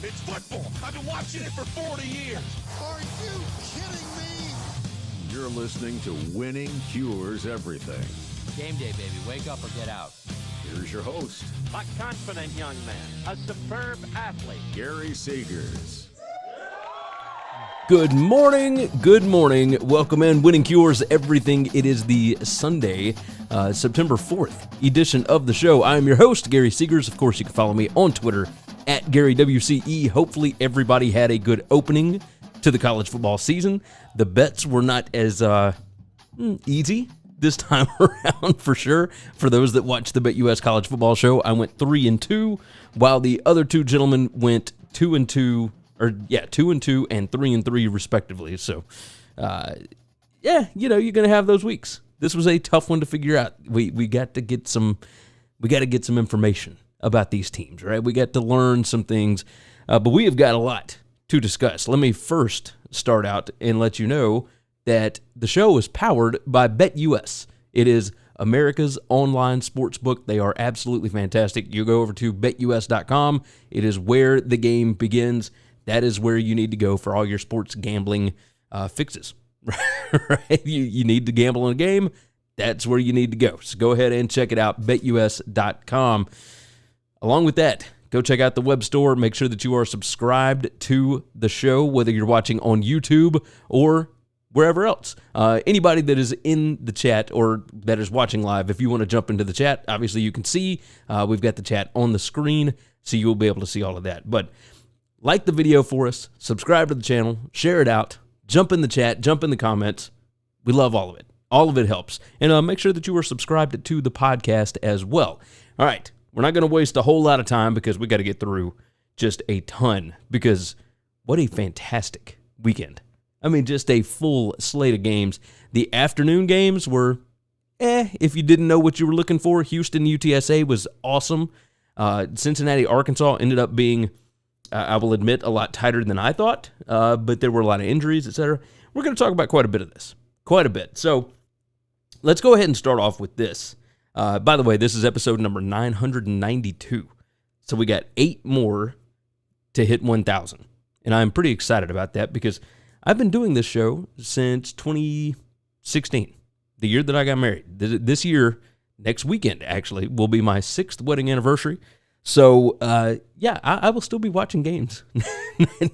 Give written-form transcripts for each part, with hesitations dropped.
It's football. I've been watching it for 40 years. Are you kidding me? You're listening to Winning Cures Everything. Game day, baby. Wake up or get out. Here's your host, A confident young man, a superb athlete. Gary Seegers. Good morning. Good morning. Welcome in. Winning Cures Everything. It is the Sunday, September 4th edition of the show. I am your host, Gary Seegers. Of course, you can follow me on Twitter at GaryWCE. Hopefully, everybody had a good opening to the college football season. The bets were not as easy this time around, for sure. For those that watch the BetUS College Football Show, I went 2-2, while the other two gentlemen went 2-2. 2-2 and 3-3 respectively. So, you're gonna have those weeks. This was a tough one to figure out. We got to get some information about these teams, right? We got to learn some things, but we have got a lot to discuss. Let me first start out and let you know that the show is powered by BetUS. It is America's online sports book. They are absolutely fantastic. You go over to betus.com. It is where the game begins. That is where you need to go for all your sports gambling fixes, right? You need to gamble in a game. That's where you need to go. So go ahead and check it out, betus.com. Along with that, go check out the web store. Make sure that you are subscribed to the show, whether you're watching on YouTube or wherever else. Anybody that is in the chat or that is watching live, if you want to jump into the chat, obviously you can see. We've got the chat on the screen, so you will be able to see all of that. But like the video for us, subscribe to the channel, share it out, jump in the chat, jump in the comments. We love all of it. All of it helps. And make sure that you are subscribed to the podcast as well. All right, we're not going to waste a whole lot of time because we got to get through just a ton, because what a fantastic weekend. I mean, just a full slate of games. The afternoon games were, if you didn't know what you were looking for. Houston, UTSA was awesome. Cincinnati, Arkansas ended up being, I will admit, a lot tighter than I thought, but there were a lot of injuries, etc. We're going to talk about quite a bit of this. Quite a bit. So let's go ahead and start off with this. By the way, this is episode number 992. So we got 8 more to hit 1,000. And I'm pretty excited about that because I've been doing this show since 2016, the year that I got married. This year, next weekend, actually, will be my 6th wedding anniversary. So, I will still be watching games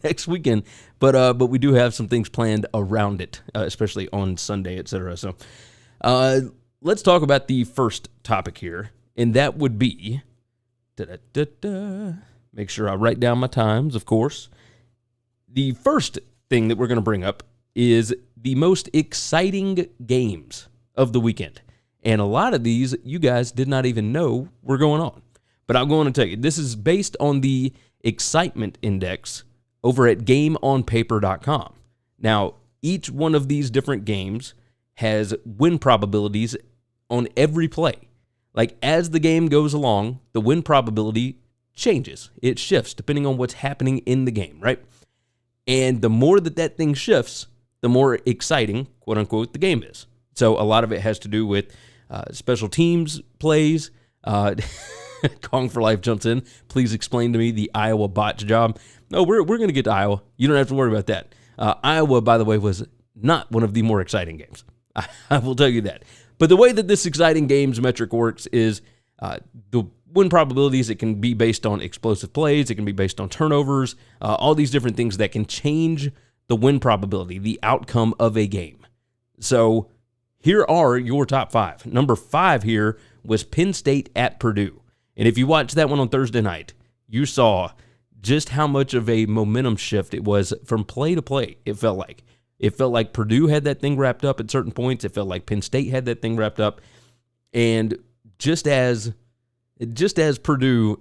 next weekend, but we do have some things planned around it, especially on Sunday, etc. So, let's talk about the first topic here, and that would be, make sure I write down my times, of course. The first thing that we're going to bring up is the most exciting games of the weekend, and a lot of these you guys did not even know were going on. But I'm going to tell you, this is based on the excitement index over at GameOnPaper.com. Now, each one of these different games has win probabilities on every play. Like, as the game goes along, the win probability changes. It shifts depending on what's happening in the game, right? And the more that thing shifts, the more exciting, quote-unquote, the game is. So a lot of it has to do with special teams plays. Kong for Life jumps in. Please explain to me the Iowa botch job. No, we're going to get to Iowa. You don't have to worry about that. Iowa, by the way, was not one of the more exciting games. I will tell you that. But the way that this exciting games metric works is the win probabilities. It can be based on explosive plays. It can be based on turnovers. All these different things that can change the win probability, the outcome of a game. So here are your top 5. Number 5 here was Penn State at Purdue. And if you watched that one on Thursday night, you saw just how much of a momentum shift it was from play to play, it felt like. It felt like Purdue had that thing wrapped up at certain points. It felt like Penn State had that thing wrapped up. And just as Purdue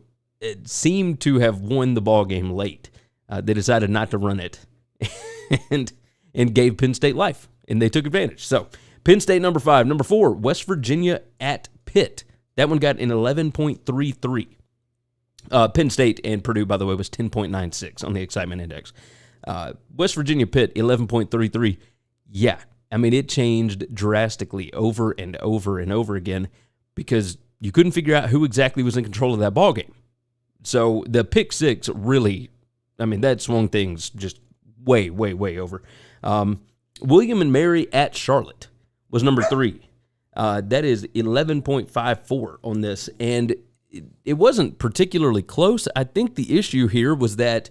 seemed to have won the ball game late, they decided not to run it and gave Penn State life, and they took advantage. So Penn State, number 5. Number 4, West Virginia at Pitt. That one got an 11.33. Penn State and Purdue, by the way, was 10.96 on the excitement index. West Virginia Pitt, 11.33. Yeah, I mean, it changed drastically over and over and over again because you couldn't figure out who exactly was in control of that ball game. So the pick six really, I mean, that swung things just way, way, way over. William and Mary at Charlotte was number 3. That is 11.54 on this, and it wasn't particularly close. I think the issue here was that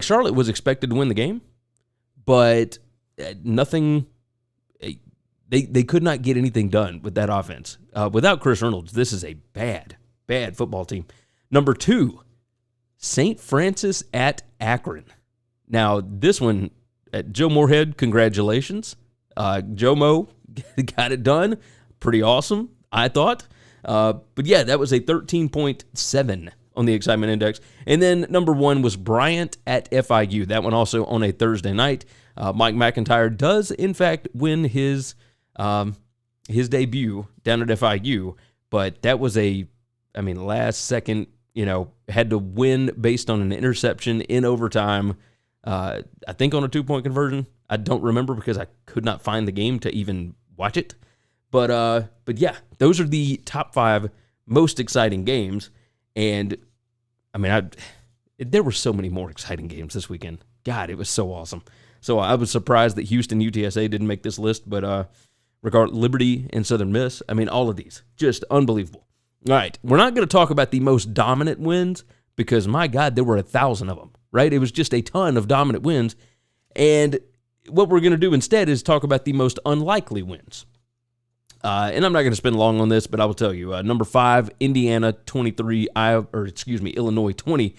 Charlotte was expected to win the game, but nothing. They could not get anything done with that offense. Without Chris Reynolds, this is a bad, bad football team. Number 2, St. Francis at Akron. Now, this one, Joe Moorhead, congratulations. Joe Mo got it done. Pretty awesome, I thought. But yeah, that was a 13.7 on the excitement index. And then number 1 was Bryant at FIU. That one also on a Thursday night. Mike McIntyre does, in fact, win his debut down at FIU, but that was last second, had to win based on an interception in overtime. I think on a 2-point conversion. I don't remember because I could not find the game to even watch it. But yeah, those are the top 5 most exciting games. And there were so many more exciting games this weekend. God, it was so awesome. So I was surprised that Houston UTSA didn't make this list, but Liberty and Southern Miss, all of these, just unbelievable. All right, we're not going to talk about the most dominant wins because, my God, there were 1,000 of them, right? It was just a ton of dominant wins. And what we're going to do instead is talk about the most unlikely wins. And I'm not going to spend long on this, but I will tell you. Number 5, Indiana 23, Illinois 20.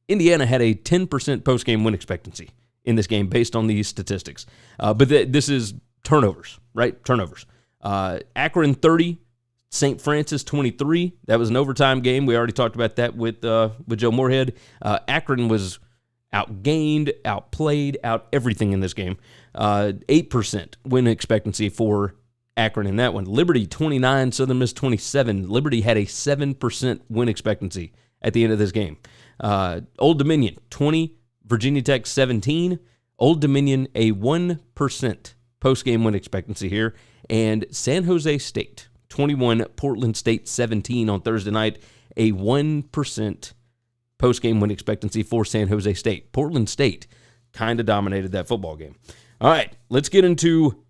Indiana had a 10% post-game win expectancy in this game based on these statistics. But this is turnovers, right? Turnovers. Akron 30, St. Francis 23. That was an overtime game. We already talked about that with Joe Moorhead. Akron was outgained, outplayed, out everything in this game. 8% win expectancy for Akron in that one. Liberty 29, Southern Miss 27. Liberty had a 7% win expectancy at the end of this game. Old Dominion 20, Virginia Tech 17. Old Dominion a 1% post-game win expectancy here. And San Jose State 21, Portland State 17 on Thursday night. A 1% post-game win expectancy for San Jose State. Portland State kind of dominated that football game. All right, let's get into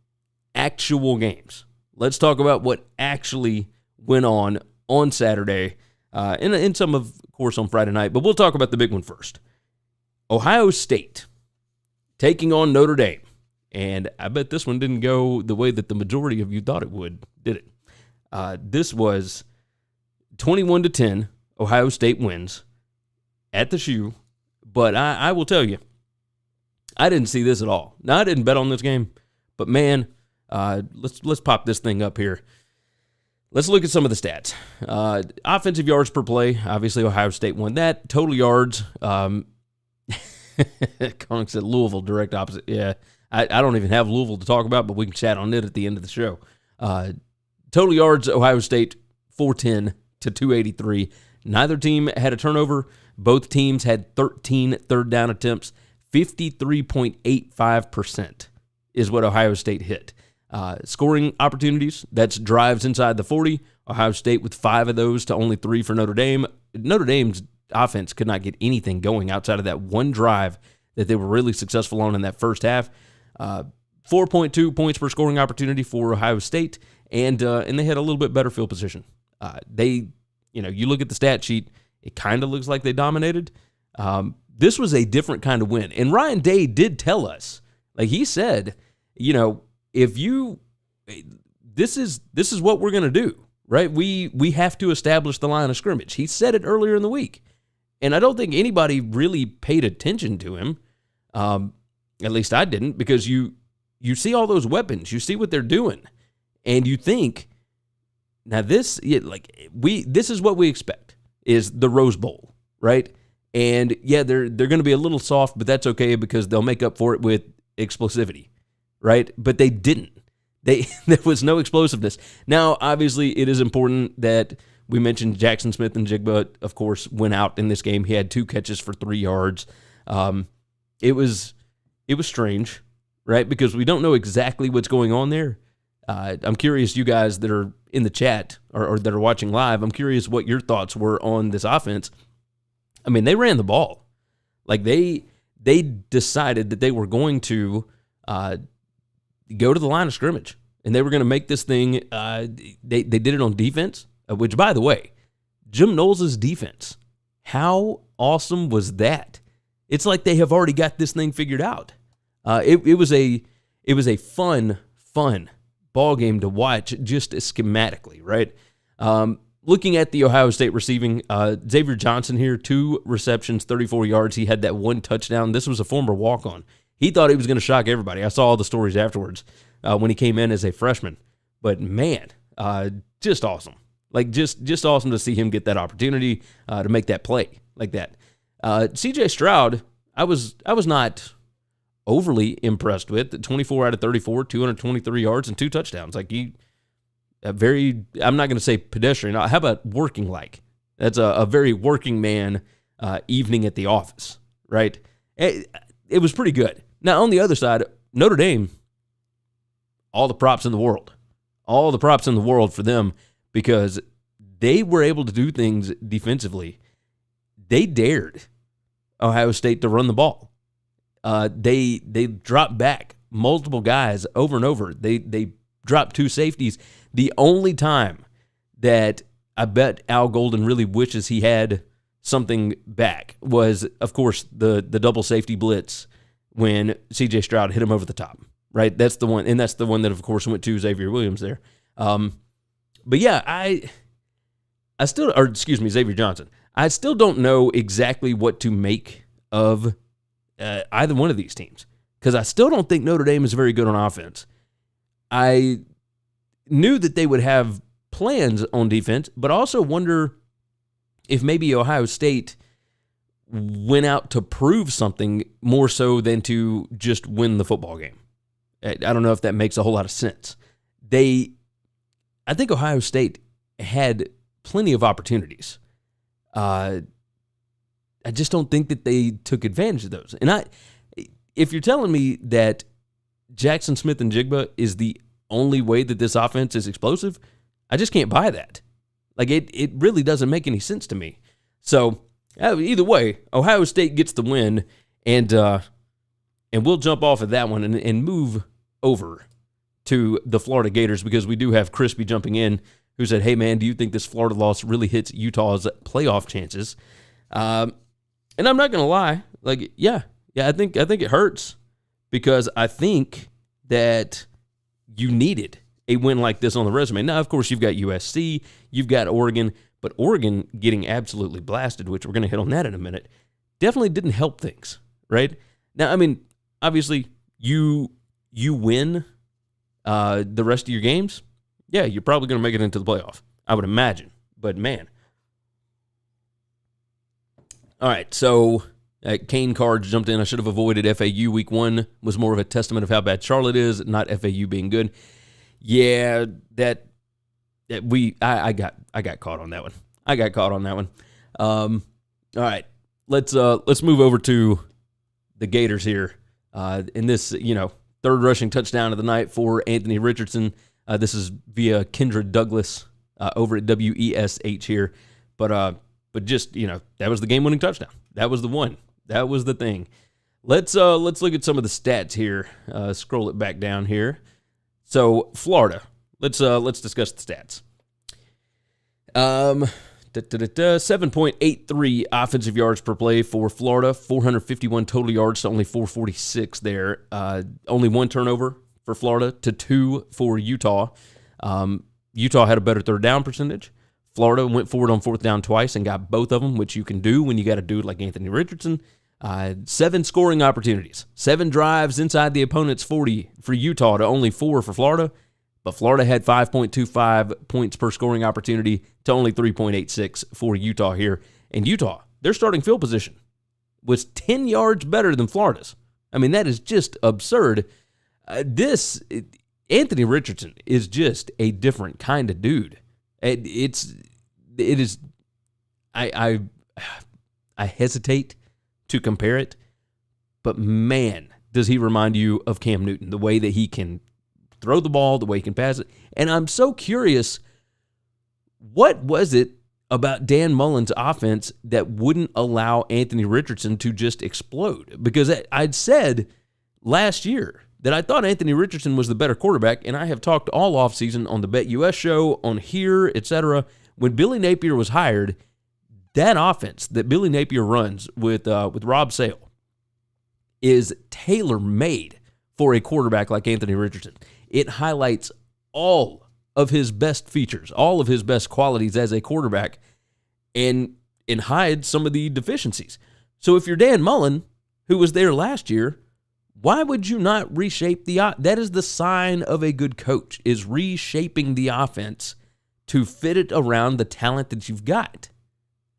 actual games. Let's talk about what actually went on Saturday, and some of course on Friday night, but we'll talk about the big one first. Ohio State taking on Notre Dame, and I bet this one didn't go the way that the majority of you thought it would, did it? This was 21-10, Ohio State wins at the shoe, but I will tell you, I didn't see this at all. Now, I didn't bet on this game, but man, let's pop this thing up here. Let's look at some of the stats. Offensive yards per play, obviously Ohio State won that. Total yards, Connick said Louisville, direct opposite. Yeah, I don't even have Louisville to talk about, but we can chat on it at the end of the show. Total yards, Ohio State, 410 to 283. Neither team had a turnover. Both teams had 13 third down attempts. 53.85% is what Ohio State hit. Scoring opportunities, that's drives inside the 40. Ohio State with 5 of those to only 3 for Notre Dame. Notre Dame's offense could not get anything going outside of that one drive that they were really successful on in that first half. 4.2 points per scoring opportunity for Ohio State, and they had a little bit better field position. You look at the stat sheet, it kind of looks like they dominated. This was a different kind of win, and Ryan Day did tell us, like he said, this is what we're going to do, right? We have to establish the line of scrimmage. He said it earlier in the week, and I don't think anybody really paid attention to him. At least I didn't, because you see all those weapons, you see what they're doing, and you think, now this is what we expect is the Rose Bowl, right? And yeah, they're going to be a little soft, but that's okay because they'll make up for it with explosivity, right? But they didn't. There was no explosiveness. Now, obviously, it is important that we mentioned Jackson Smith and Jigba, of course, went out in this game. He had 2 catches for 3 yards. It was strange, right? Because we don't know exactly what's going on there. I'm curious, you guys that are in the chat or that are watching live, I'm curious what your thoughts were on this offense. I mean, they ran the ball. Like, they decided that they were going to go to the line of scrimmage, and they were going to make this thing. They did it on defense, which, by the way, Jim Knowles' defense, how awesome was that? It's like they have already got this thing figured out. It was a fun ball game to watch, just schematically, right? Looking at the Ohio State receiving, Xavier Johnson here, 2 receptions, 34 yards. He had that 1 touchdown. This was a former walk-on. He thought he was going to shock everybody. I saw all the stories afterwards when he came in as a freshman. But, man, just awesome. Like, just awesome to see him get that opportunity to make that play like that. C.J. Stroud, I was not overly impressed with. 24 out of 34, 223 yards, and 2 touchdowns. Like, I'm not going to say pedestrian. How about working like? That's a very working man evening at the office, right? It was pretty good. Now, on the other side, Notre Dame, all the props in the world. All the props in the world for them because they were able to do things defensively. They dared Ohio State to run the ball. They dropped back multiple guys over and over. They dropped 2 safeties. The only time that I bet Al Golden really wishes he had something back was, of course, the double safety blitz when C.J. Stroud hit him over the top, right? That's the one, and that's the one that, of course, went to Xavier Williams there. But yeah, Xavier Johnson. I still don't know exactly what to make of either one of these teams because I still don't think Notre Dame is very good on offense. I knew that they would have plans on defense, but also wonder if maybe Ohio State went out to prove something more so than to just win the football game. I don't know if that makes a whole lot of sense. I think Ohio State had plenty of opportunities. I just don't think that they took advantage of those. And if you're telling me that Jackson Smith and Jigba is the only way that this offense is explosive, I just can't buy that. Like, it really doesn't make any sense to me. So, either way, Ohio State gets the win, and we'll jump off of that one and move over to the Florida Gators because we do have Crispy jumping in who said, hey, man, do you think this Florida loss really hits Utah's playoff chances? And I'm not going to lie. Like, yeah, I think it hurts because I think that you needed a win like this on the resume. Now, of course, you've got USC, you've got Oregon, but Oregon getting absolutely blasted, which we're going to hit on that in a minute, definitely didn't help things, right? Now, I mean, obviously, you win the rest of your games, yeah, you're probably going to make it into the playoff, I would imagine. But, man. All right, so Kane Cards jumped in. I should have avoided FAU. Week 1 was more of a testament of how bad Charlotte is, not FAU being good. Yeah, I got caught on that one. All right, let's move over to the Gators here. In this, third rushing touchdown of the night for Anthony Richardson. This is via Kendra Douglas over at WESH here, but just that was the game-winning touchdown. That was the one. That was the thing. Let's look at some of the stats here. Scroll it back down here. So Florida. Let's discuss the stats. 7.83 offensive yards per play for Florida. 451 total yards to only 446 there. Only 1 turnover for Florida to 2 for Utah. Utah had a better third down percentage. Florida went forward on 4th down twice and got both of them, which you can do when you got a dude like Anthony Richardson. 7 scoring opportunities, 7 drives inside the opponent's 40 for Utah to only 4 for Florida. But Florida had 5.25 points per scoring opportunity to only 3.86 for Utah here. And Utah, their starting field position was 10 yards better than Florida's. I mean, that is just absurd. Anthony Richardson is just a different kind of dude. I hesitate to compare it, but man, does he remind you of Cam Newton, the way that he can throw the ball, the way he can pass it. And I'm so curious, what was it about Dan Mullen's offense that wouldn't allow Anthony Richardson to just explode. Because I'd said last year that I thought Anthony Richardson was the better quarterback, and I have talked all offseason on the BetUS show, on here, etc. When Billy Napier was hired, that offense that Billy Napier runs with Rob Sale is tailor-made for a quarterback like Anthony Richardson. It highlights all of his best features, all of his best qualities as a quarterback, and hides some of the deficiencies. So if you're Dan Mullen, who was there last year, why would you not reshape that is the sign of a good coach, is reshaping the offense to fit it around the talent that you've got.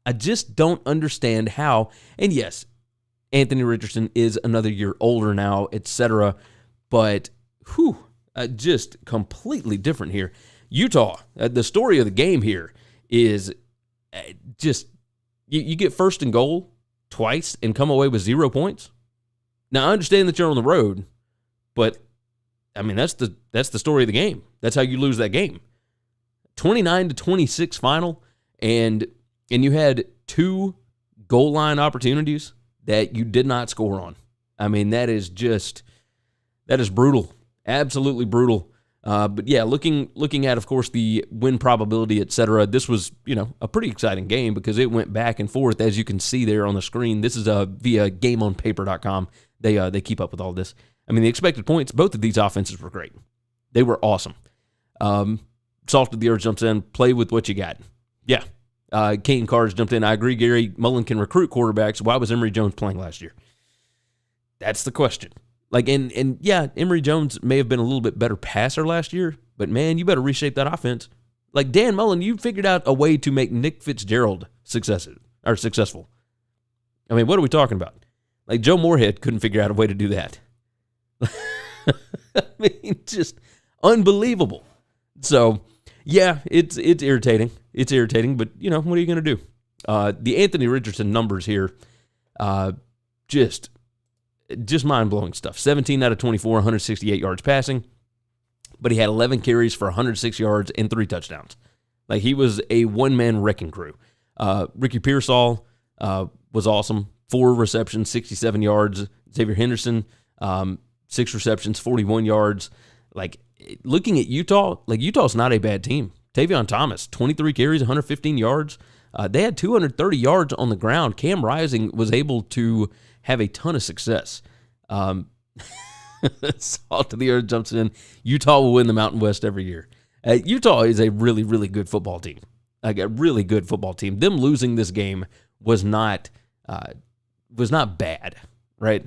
I just don't understand how. And yes, Anthony Richardson is another year older now, etc. But just completely different here. Utah, the story of the game here is just you get first and goal twice and come away with 0 points. Now, I understand that you're on the road, but I mean that's the story of the game. That's how you lose that game. 29-26 final, and you had 2 goal line opportunities that you did not score on. I mean, that is brutal. Absolutely brutal. But yeah, looking at, of course, the win probability, et cetera, this was, a pretty exciting game because it went back and forth, as you can see there on the screen. This is via GameOnPaper.com. They keep up with all this. I mean, the expected points, both of these offenses were great. They were awesome. Salt of the Earth jumps in, play with what you got. Yeah. Kane Carrs jumped in. I agree, Gary. Mullen can recruit quarterbacks. Why was Emory Jones playing last year? That's the question. And yeah, Emory Jones may have been a little bit better passer last year, but man, you better reshape that offense. Like Dan Mullen, you figured out a way to make Nick Fitzgerald successful. I mean, what are we talking about? Like Joe Moorhead couldn't figure out a way to do that. I mean, just unbelievable. So, yeah, it's irritating. It's irritating, but, what are you going to do? The Anthony Richardson numbers here, just mind-blowing stuff. 17 out of 24, 168 yards passing, but he had 11 carries for 106 yards and 3 touchdowns. Like, he was a one-man wrecking crew. Ricky Pearsall was awesome. 4 receptions, 67 yards. Xavier Henderson, 6 receptions, 41 yards. Like, looking at Utah, Utah's not a bad team. Tavion Thomas, 23 carries, 115 yards. They had 230 yards on the ground. Cam Rising was able to have a ton of success. Salt of the Earth jumps in. Utah will win the Mountain West every year. Utah is a really, really good football team. Like a really good football team. Them losing this game was not bad, right?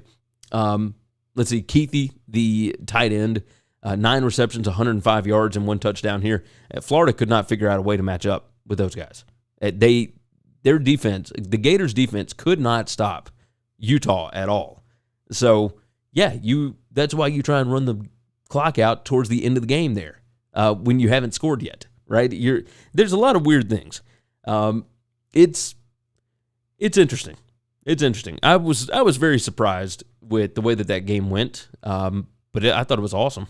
Let's see, Keithy, the tight end, 9 receptions, 105 yards, and 1 touchdown here. Florida could not figure out a way to match up with those guys. Their defense, the Gators' defense, could not stop Utah at all. So, yeah, that's why you try and run the clock out towards the end of the game there when you haven't scored yet, right? There's a lot of weird things. It's interesting. It's interesting. I was very surprised with the way that game went, but I thought it was awesome,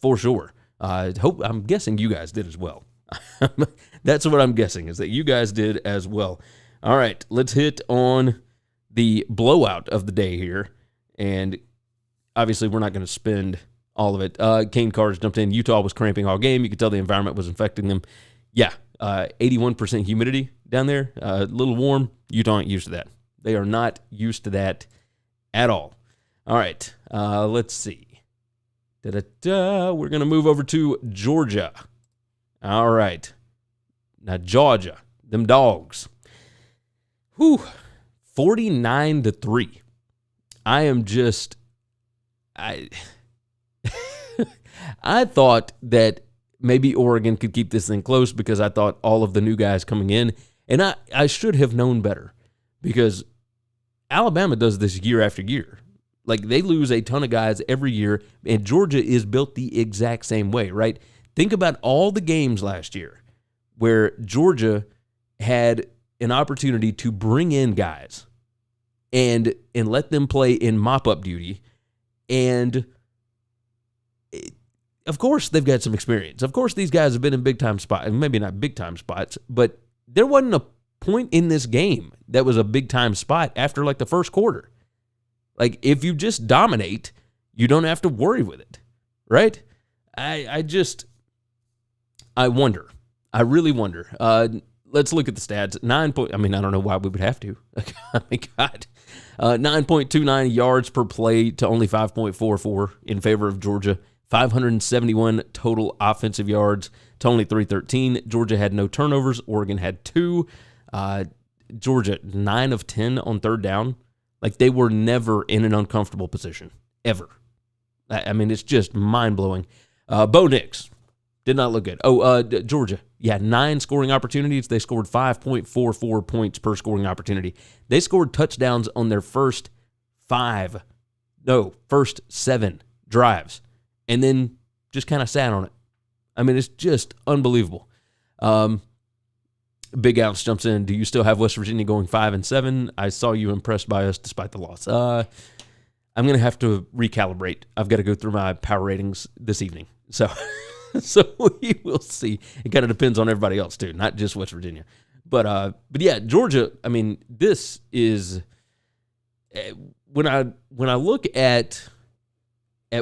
for sure. I'm guessing you guys did as well. That's what I'm guessing, is that you guys did as well. All right, let's hit on the blowout of the day here, and obviously we're not going to spend all of it. Kane Carrs jumped in. Utah was cramping all game. You could tell the environment was infecting them. Yeah, 81% humidity down there, a little warm. Utah ain't used to that. They are not used to that at all. All right, let's see. We're going to move over to Georgia. All right. Now, Georgia, them dogs. 49-3. I thought that maybe Oregon could keep this thing close because I thought all of the new guys coming in, and I should have known better because Alabama does this year after year. Like, they lose a ton of guys every year, and Georgia is built the exact same way, right? Think about all the games last year where Georgia had an opportunity to bring in guys and let them play in mop-up duty. And, of course, they've got some experience. Of course, these guys have been in big-time spots. Maybe not big-time spots, but there wasn't a point in this game that was a big-time spot after, like, the first quarter. Like, if you just dominate, you don't have to worry with it, right? I wonder. I really wonder. Let's look at the stats. I don't know why we would have to. I mean, God. 9.29 yards per play to only 5.44 in favor of Georgia. 571 total offensive yards to only 313. Georgia had no turnovers. Oregon had 2. Georgia, 9 of 10 on third down. Like, they were never in an uncomfortable position, ever. I mean, it's just mind-blowing. Bo Nix did not look good. Georgia, 9 scoring opportunities. They scored 5.44 points per scoring opportunity. They scored touchdowns on their first 7 drives, and then just kind of sat on it. I mean, it's just unbelievable. Big Alex jumps in. Do you still have West Virginia going 5-7? I saw you impressed by us despite the loss. I'm going to have to recalibrate. I've got to go through my power ratings this evening. So we will see. It kind of depends on everybody else too, not just West Virginia. But yeah, Georgia, I mean, this is when I look at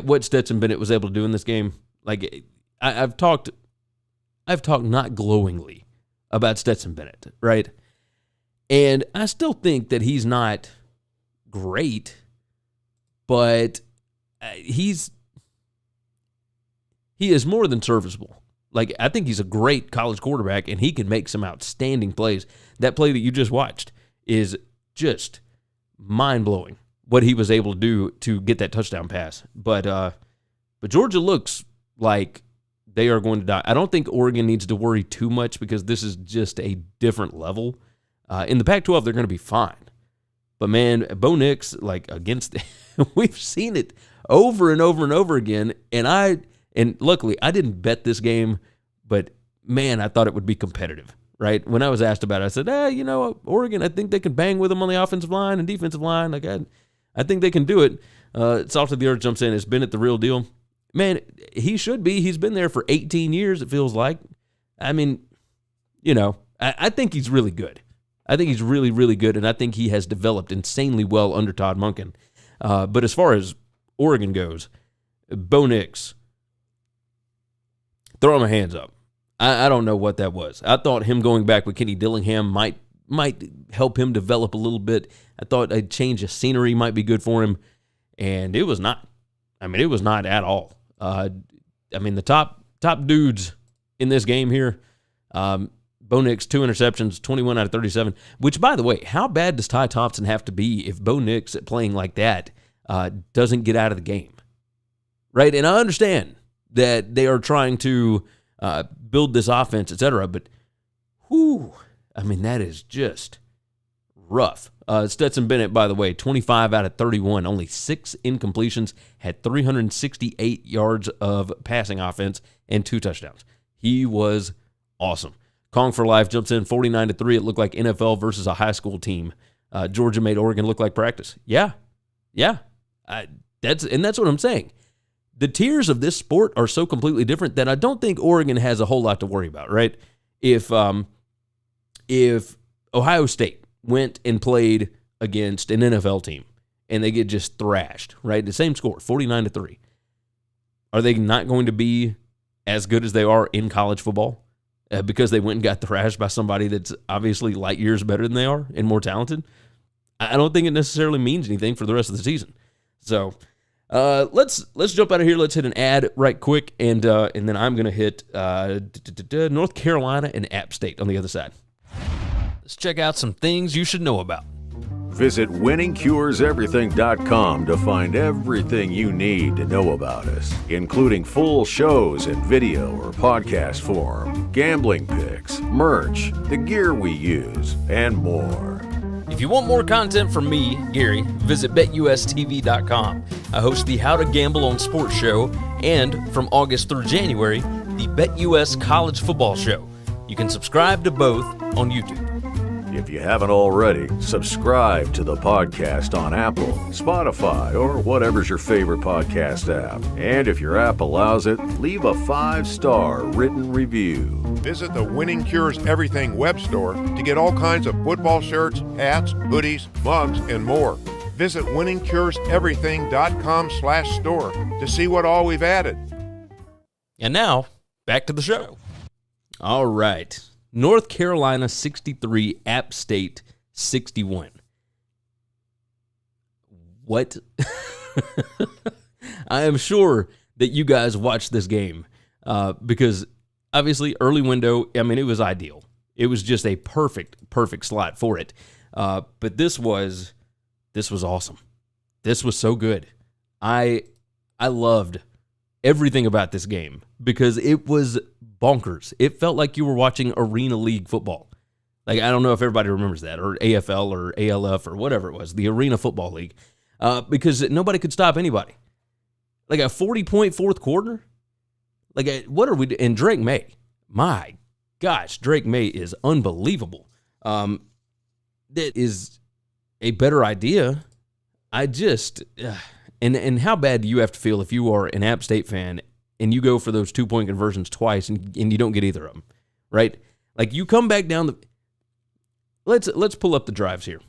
what Stetson Bennett was able to do in this game, like I've talked not glowingly about Stetson Bennett, right? And I still think that he's not great, but he is more than serviceable. Like, I think he's a great college quarterback, and he can make some outstanding plays. That play that you just watched is just mind-blowing, what he was able to do to get that touchdown pass. But Georgia looks like they are going to die. I don't think Oregon needs to worry too much because this is just a different level. In the Pac-12, they're going to be fine. But, man, Bo Nix, like, against we've seen it over and over and over again, and luckily, I didn't bet this game, but, man, I thought it would be competitive, right? When I was asked about it, I said, Oregon, I think they can bang with them on the offensive line and defensive line. Like, I think they can do it. Salt of the Earth jumps in. Is Bennett the real deal? Man, he should be. He's been there for 18 years, it feels like. I mean, I think he's really good. I think he's really, really good, and I think he has developed insanely well under Todd Monken. But as far as Oregon goes, Bo Nix, throwing my hands up. I don't know what that was. I thought him going back with Kenny Dillingham might help him develop a little bit. I thought a change of scenery might be good for him, and it was not. I mean, it was not at all. The top dudes in this game here, Bo Nix, 2 interceptions, 21 out of 37, which, by the way, how bad does Ty Thompson have to be if Bo Nix playing like that doesn't get out of the game? Right? And I understand that they are trying to build this offense, etc., but that is just rough. Stetson Bennett, by the way, 25 out of 31, only 6 incompletions, had 368 yards of passing offense and 2 touchdowns. He was awesome. Kong for Life jumps in 49-3. It looked like NFL versus a high school team. Georgia made Oregon look like practice. Yeah. That's what I'm saying. The tiers of this sport are so completely different that I don't think Oregon has a whole lot to worry about, right? If Ohio State went and played against an NFL team and they get just thrashed, right? The same score, 49-3. Are they not going to be as good as they are in college football because they went and got thrashed by somebody that's obviously light years better than they are and more talented? I don't think it necessarily means anything for the rest of the season. So let's jump out of here. Let's hit an ad right quick, and then I'm going to hit North Carolina and App State on the other side. Let's check out some things you should know about. Visit winningcureseverything.com to find everything you need to know about us, including full shows in video or podcast form, gambling picks, merch, the gear we use, and more. If you want more content from me, Gary, visit BetUSTV.com. I host the How to Gamble on Sports show and, from August through January, the BetUS College Football show. You can subscribe to both on YouTube. If you haven't already, subscribe to the podcast on Apple, Spotify, or whatever's your favorite podcast app. And if your app allows it, leave a 5-star written review. Visit the Winning Cures Everything web store to get all kinds of football shirts, hats, hoodies, mugs, and more. Visit winningcureseverything.com/store to see what all we've added. And now, back to the show. All right. North Carolina 63, App State 61. What? I am sure that you guys watched this game because obviously early window, I mean, it was ideal. It was just a perfect slot for it. But this was awesome. This was so good. I loved everything about this game because it was bonkers. It felt like you were watching Arena League football. Like, I don't know if everybody remembers that, or AFL or ALF or whatever it was, the Arena Football League, because nobody could stop anybody. Like a 40-point fourth quarter? Like, what are we and Drake May. My gosh, Drake May is unbelievable. That is a better idea. I just, and how bad do you have to feel if you are an App State fan and you go for those 2-point conversions twice and you don't get either of them, right? Like, you come back down the, let's pull up the drives here.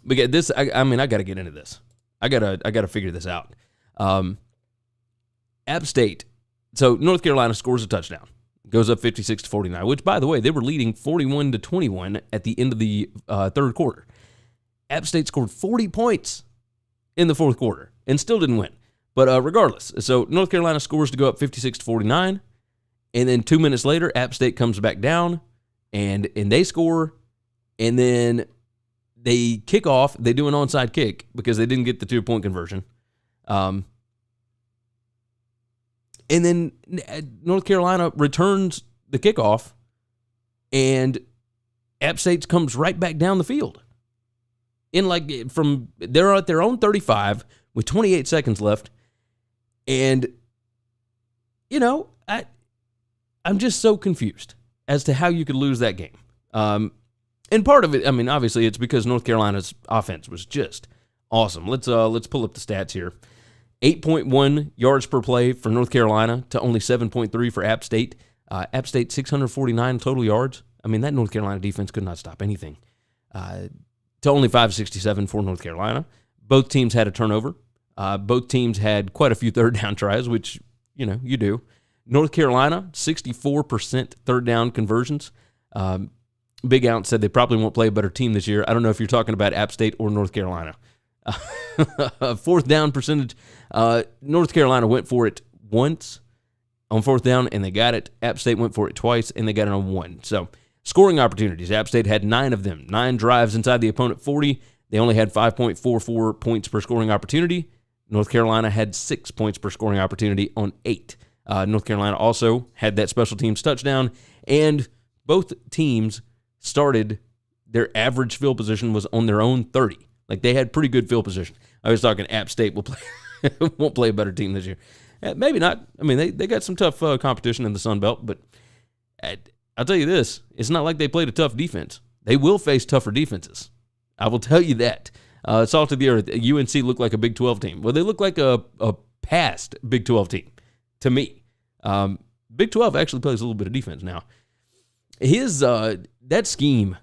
Because this, I mean, I got to get into this. I gotta figure this out. App State, so North Carolina scores a touchdown, goes up 56-49, which, by the way, they were leading 41-21 at the end of the third quarter. App State scored 40 points in the fourth quarter and still didn't win. But regardless, so North Carolina scores to go up 56-49, and then 2 minutes later, App State comes back down, and they score, and then they kick off. They do an onside kick because they didn't get the 2-point conversion. And then North Carolina returns the kickoff, and App State comes right back down the field. They're at their own 35 with 28 seconds left. And, you know, I'm just so confused as to how you could lose that game. And part of it, I mean, obviously it's because North Carolina's offense was just awesome. Let's pull up the stats here. 8.1 yards per play for North Carolina to only 7.3 for App State. App State 649 total yards. I mean, that North Carolina defense could not stop anything. To only 567 for North Carolina. Both teams had a turnover. Both teams had quite a few third down tries, which, you know, you do. North Carolina, 64% third down conversions. Big Out said they probably won't play a better team this year. I don't know if you're talking about App State or North Carolina. Fourth down percentage, North Carolina went for it once on fourth down, and they got it. App State went for it twice, and they got it on one. So, scoring opportunities. App State had 9 of them. 9 drives inside the opponent 40. They only had 5.44 points per scoring opportunity. North Carolina had 6 points per scoring opportunity on 8. North Carolina also had that special teams touchdown, and both teams started, their average field position was on their own 30. Like, they had pretty good field position. I was talking App State will play won't play a better team this year. Maybe not. I mean, they got some tough competition in the Sun Belt, but I'll tell you this, it's not like they played a tough defense. They will face tougher defenses. I will tell you that. Salt of the earth, UNC looked like a Big 12 team. Well, they look like a past Big 12 team to me. Big 12 actually plays a little bit of defense now. That scheme,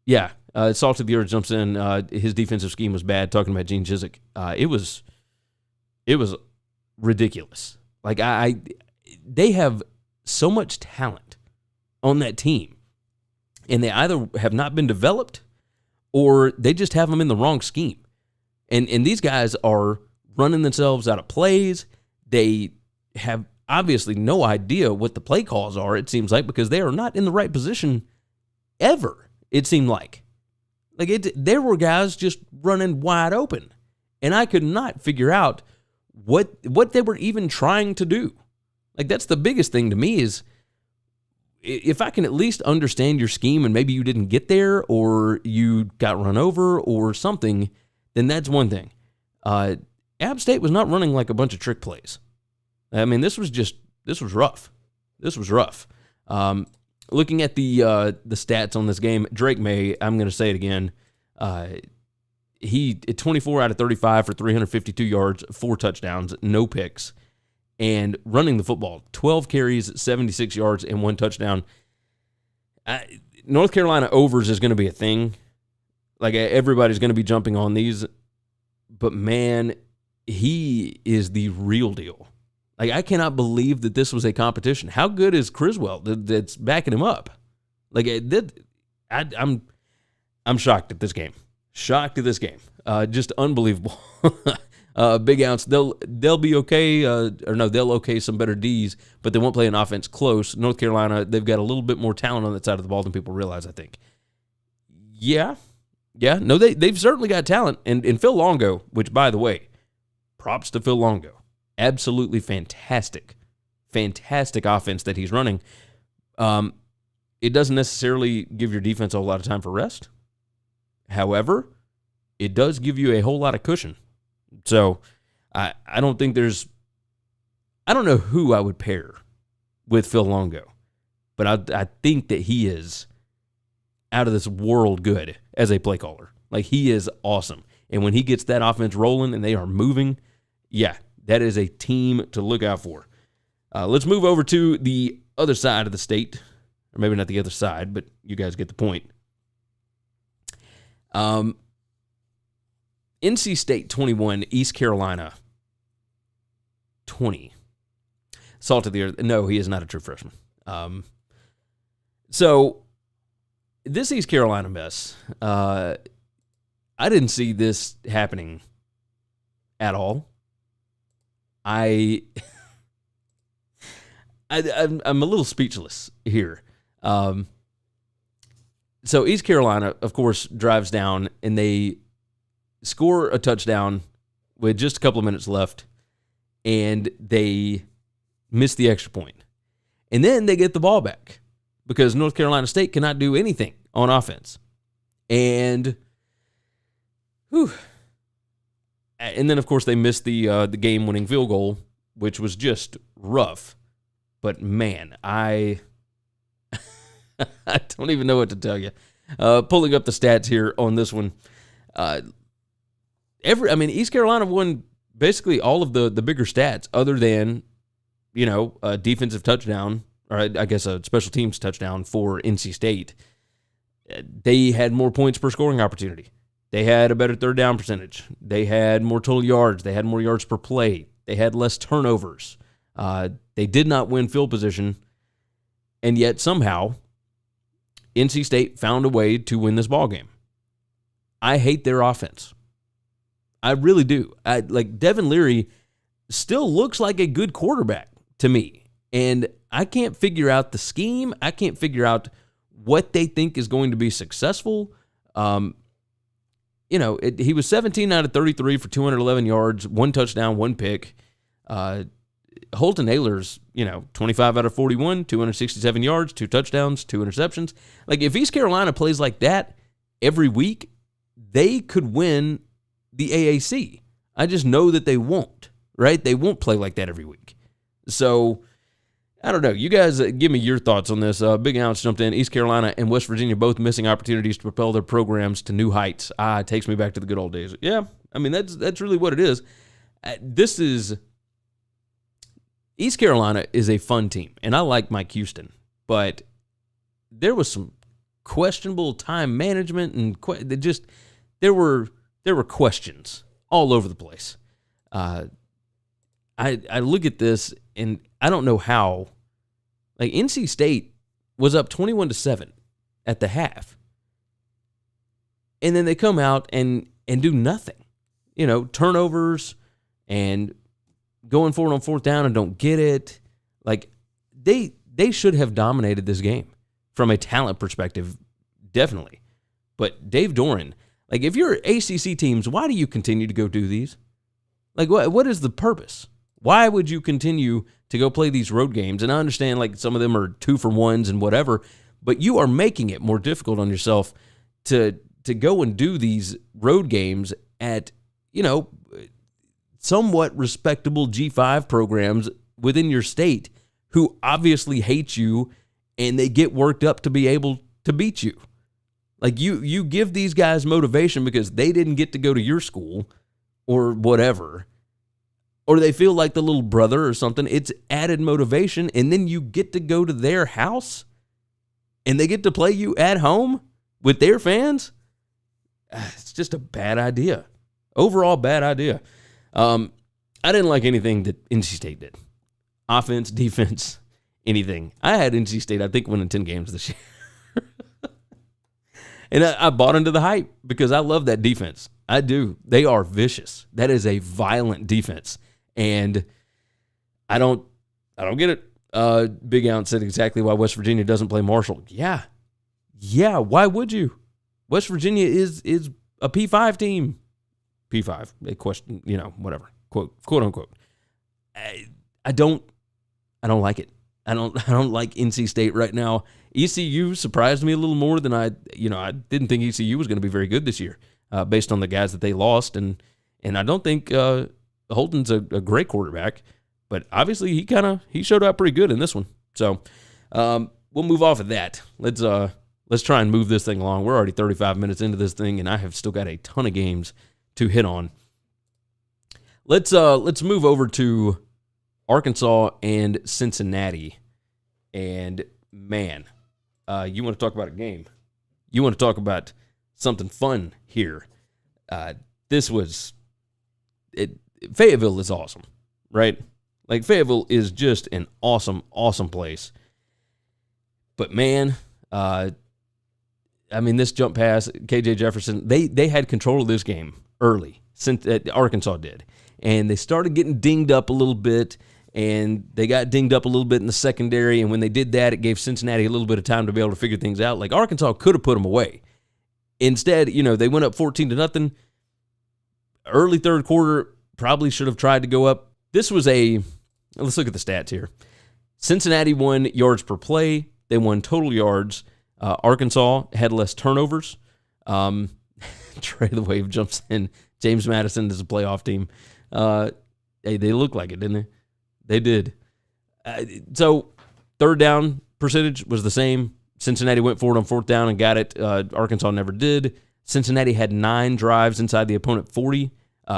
yeah, Salt of the earth jumps in. His defensive scheme was bad, talking about Gene Chizik. It was ridiculous. Like, they have so much talent on that team, and they either have not been developed or they just have them in the wrong scheme. And these guys are running themselves out of plays. They have obviously no idea what the play calls are, it seems like, because they are not in the right position ever, it seemed like. There were guys just running wide open, and I could not figure out what they were even trying to do. Like, that's the biggest thing to me is, if I can at least understand your scheme and maybe you didn't get there or you got run over or something, then that's one thing. App State was not running like a bunch of trick plays. I mean, this was rough. This was rough. looking at the stats on this game, Drake May, I'm going to say it again, he 24 out of 35 for 352 yards, 4 touchdowns, no picks, and running the football, 12 carries, 76 yards, and 1 touchdown. North Carolina overs is going to be a thing. Like, everybody's going to be jumping on these. But, man, he is the real deal. Like, I cannot believe that this was a competition. How good is Criswell that's backing him up? Like, I'm shocked at this game. Shocked at this game. Just unbelievable. Big Ounce, they'll be okay, they'll okay some better Ds, but they won't play an offense close. North Carolina, they've got a little bit more talent on that side of the ball than people realize, I think. Yeah, no, they've certainly got talent. And Phil Longo, which, by the way, props to Phil Longo. Absolutely fantastic offense that he's running. It doesn't necessarily give your defense a whole lot of time for rest. However, it does give you a whole lot of cushion. So I don't think I don't know who I would pair with Phil Longo, but I think that he is out of this world good as a play caller. Like, he is awesome. And when he gets that offense rolling and they are moving, yeah, that is a team to look out for. Let's move over to the other side of the state. Or maybe not the other side, but you guys get the point. NC State 21, East Carolina 20. Salt of the earth. No, he is not a true freshman. So this East Carolina mess, I didn't see this happening at all. I'm a little speechless here. So East Carolina, of course, drives down, and they score a touchdown with just a couple of minutes left, and they miss the extra point. And then they get the ball back because North Carolina State cannot do anything on offense. And then, of course, they missed the game-winning field goal, which was just rough. But, man, I don't even know what to tell you. Pulling up the stats here on this one. East Carolina won basically all of the bigger stats other than, a defensive touchdown, or I guess a special teams touchdown for NC State. They had more points per scoring opportunity. They had a better third down percentage. They had more total yards. They had more yards per play. They had less turnovers. They did not win field position, and yet somehow NC State found a way to win this ballgame. I hate their offense. I really do. Devin Leary still looks like a good quarterback to me, and I can't figure out the scheme. I can't figure out what they think is going to be successful. He was 17 out of 33 for 211 yards, 1 touchdown, 1 pick. Holton Ahlers, 25 out of 41, 267 yards, 2 touchdowns, 2 interceptions. Like, if East Carolina plays like that every week, they could win the AAC. I just know that they won't, right? They won't play like that every week. So, I don't know. You guys give me your thoughts on this. Big Ounce jumped in. East Carolina and West Virginia both missing opportunities to propel their programs to new heights. It takes me back to the good old days. Yeah, that's really what it is. East Carolina is a fun team, and I like Mike Houston, but there was some questionable time management, and there were questions all over the place. I look at this, and I don't know how. Like, NC State was up 21-7 at the half, and then they come out and do nothing. Turnovers and going for it on 4th down and don't get it. Like, they should have dominated this game from a talent perspective, definitely. But Dave Doran, like, if you're ACC teams, why do you continue to go do these? Like, what is the purpose? Why would you continue to go play these road games? And I understand, like, some of them are 2-for-1s and whatever, but you are making it more difficult on yourself to go and do these road games at, somewhat respectable G5 programs within your state who obviously hate you and they get worked up to be able to beat you. Like you give these guys motivation because they didn't get to go to your school or whatever, or they feel like the little brother or something. It's added motivation, and then you get to go to their house and they get to play you at home with their fans. It's just a bad idea. Overall, bad idea. I didn't like anything that NC State did. Offense, defense, anything. I had NC State, I think, winning 10 games this year. And I bought into the hype because I love that defense. I do. They are vicious. That is a violent defense. And I don't get it. Big Out said exactly why West Virginia doesn't play Marshall. Yeah. Why would you? West Virginia is a P5 team. P5. They question, whatever. Quote unquote. I don't like it. I don't like NC State right now. ECU surprised me a little more than I didn't think ECU was going to be very good this year, based on the guys that they lost, and I don't think Holton's a great quarterback, but obviously he showed up pretty good in this one. So we'll move off of that. Let's try and move this thing along. We're already 35 minutes into this thing, and I have still got a ton of games to hit on. Let's move over to Arkansas and Cincinnati, and man. You want to talk about a game. You want to talk about something fun here. Fayetteville is awesome, right? Like, Fayetteville is just an awesome, awesome place. But, man, this jump pass, KJ Jefferson, they had control of this game early, since Arkansas did. And they started getting dinged up a little bit, and they got dinged up a little bit in the secondary, and when they did that, it gave Cincinnati a little bit of time to be able to figure things out. Like, Arkansas could have put them away. Instead, they went up 14-0. Early third quarter, probably should have tried to go up. This was let's look at the stats here. Cincinnati won yards per play. They won total yards. Arkansas had less turnovers. Trey the Wave jumps in. James Madison is a playoff team. Hey, they look like it, didn't they? They did. So third down percentage was the same. Cincinnati went for it on fourth down and got it. Arkansas never did. Cincinnati had 9 drives inside the opponent 40.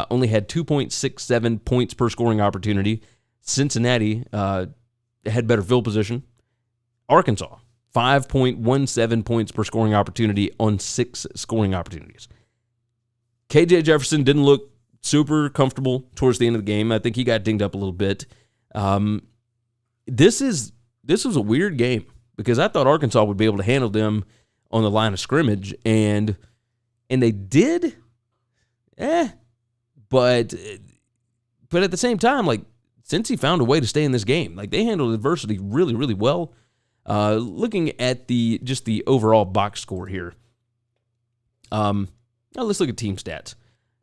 Only had 2.67 points per scoring opportunity. Cincinnati had better field position. Arkansas, 5.17 points per scoring opportunity on 6 scoring opportunities. KJ Jefferson didn't look super comfortable towards the end of the game. I think he got dinged up a little bit. This was a weird game because I thought Arkansas would be able to handle them on the line of scrimmage, and they did. But at the same time, like, Cincy found a way to stay in this game. Like, they handled adversity really, really well. Looking at the overall box score here. Now let's look at team stats.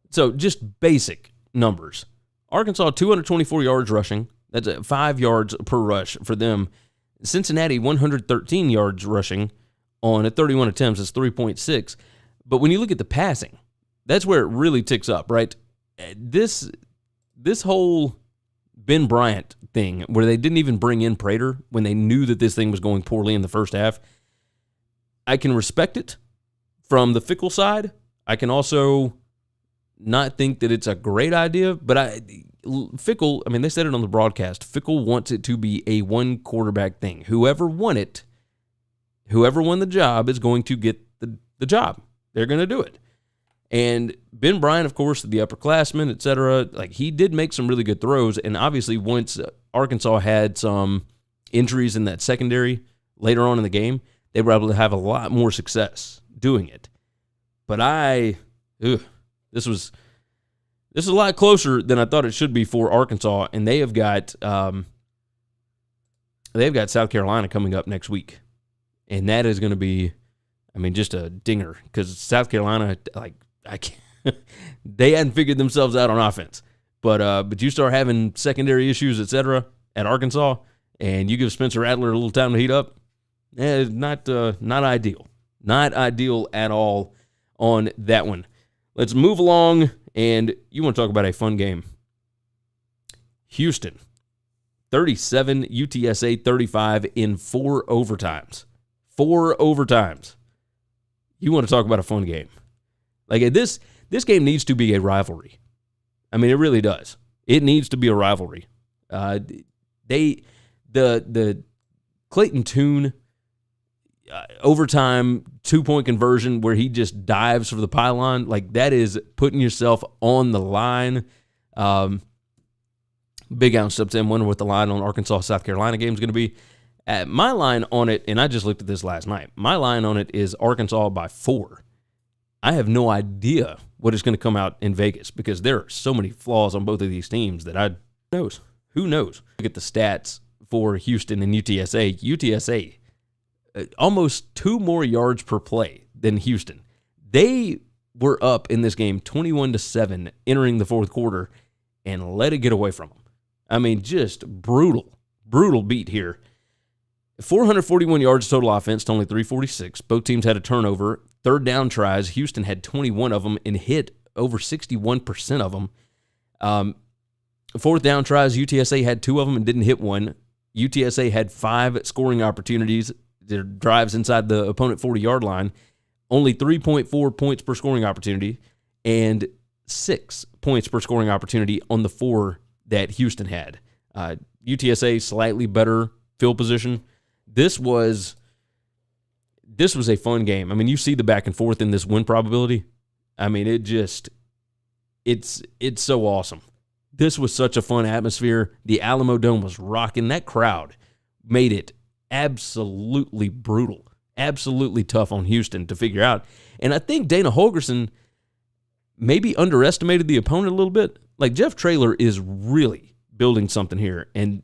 So just basic numbers. Arkansas, 224 yards rushing. That's 5 yards per rush for them. Cincinnati, 113 yards rushing on 31 attempts. That's 3.6. But when you look at the passing, that's where it really ticks up, right? This whole Ben Bryant thing, where they didn't even bring in Prater when they knew that this thing was going poorly in the first half, I can respect it from the Fickle side. I can also not think that it's a great idea, but Fickle, they said it on the broadcast, Fickle wants it to be a one quarterback thing. Whoever won the job is going to get the job. They're going to do it. And Ben Bryant, of course, the upperclassman, et cetera, like, he did make some really good throws. And obviously, once Arkansas had some injuries in that secondary later on in the game, they were able to have a lot more success doing it. But this was a lot closer than I thought it should be for Arkansas, and they have got South Carolina coming up next week, and that is going to be, just a dinger, because South Carolina, like, I can't, they hadn't figured themselves out on offense, but you start having secondary issues, etc. at Arkansas, and you give Spencer Rattler a little time to heat up, not ideal, not ideal at all on that one. Let's move along, and you want to talk about a fun game. Houston 37, UTSA 35 in 4 overtimes. 4 overtimes. You want to talk about a fun game. Like this game needs to be a rivalry. I mean, it really does. It needs to be a rivalry. The Clayton Tune overtime 2-point conversion where he just dives for the pylon, like that is putting yourself on the line. Big Al steps in, wonder what the line on Arkansas-South Carolina game is going to be. My line on it, and I just looked at this last night, my line on it is Arkansas by 4. I have no idea what is going to come out in Vegas because there are so many flaws on both of these teams that who knows? Look at the stats for Houston and UTSA. UTSA, almost 2 more yards per play than Houston. They were up in this game 21-7 entering the fourth quarter and let it get away from them. I mean, just brutal beat here. 441 yards total offense to only 346. Both teams had a turnover. Third down tries, Houston had 21 of them and hit over 61% of them. Fourth down tries, UTSA had 2 of them and didn't hit one. UTSA had 5 scoring opportunities, their drives inside the opponent 40-yard line, only 3.4 points per scoring opportunity, and 6 points per scoring opportunity on the 4 that Houston had. UTSA slightly better field position. This was a fun game. I mean, you see the back and forth in this win probability. I mean, it's so awesome. This was such a fun atmosphere. The Alamo Dome was rocking. That crowd made it absolutely brutal, absolutely tough on Houston to figure out. And I think Dana Holgorsen maybe underestimated the opponent a little bit. Like, Jeff Traylor is really building something here. And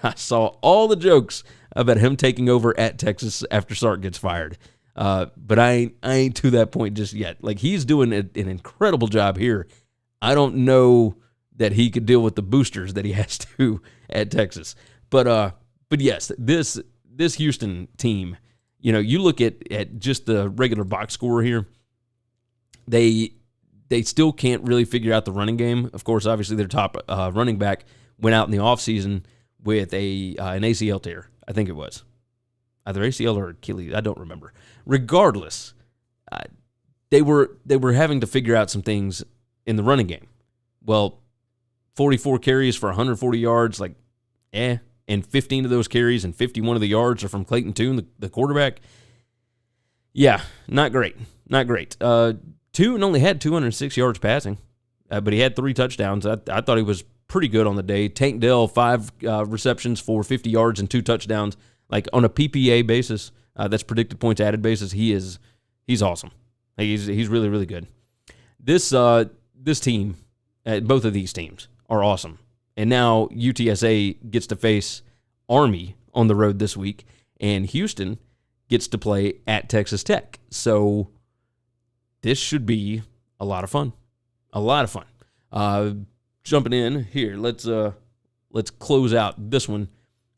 I saw all the jokes about him taking over at Texas after Sark gets fired. But I ain't to that point just yet. Like, he's doing an incredible job here. I don't know that he could deal with the boosters that he has to at Texas. But yes, this Houston team, you know, you look at just the regular box score here, they still can't really figure out the running game. Of course, obviously their top running back went out in the offseason with an ACL tear, I think it was. Either ACL or Achilles, I don't remember. Regardless, they were having to figure out some things in the running game. Well, 44 carries for 140 yards, and 15 of those carries and 51 of the yards are from Clayton Tune, the quarterback. Yeah, not great. Not great. Tune only had 206 yards passing, but he had 3 touchdowns. I thought he was pretty good on the day. Tank Dell, 5 receptions for 50 yards and 2 touchdowns. Like, on a PPA basis, that's predicted points added basis, he's awesome. He's really, really good. This team, both of these teams are awesome. And now UTSA gets to face Army on the road this week, and Houston gets to play at Texas Tech. So this should be a lot of fun. A lot of fun. Jumping in here, let's close out this one.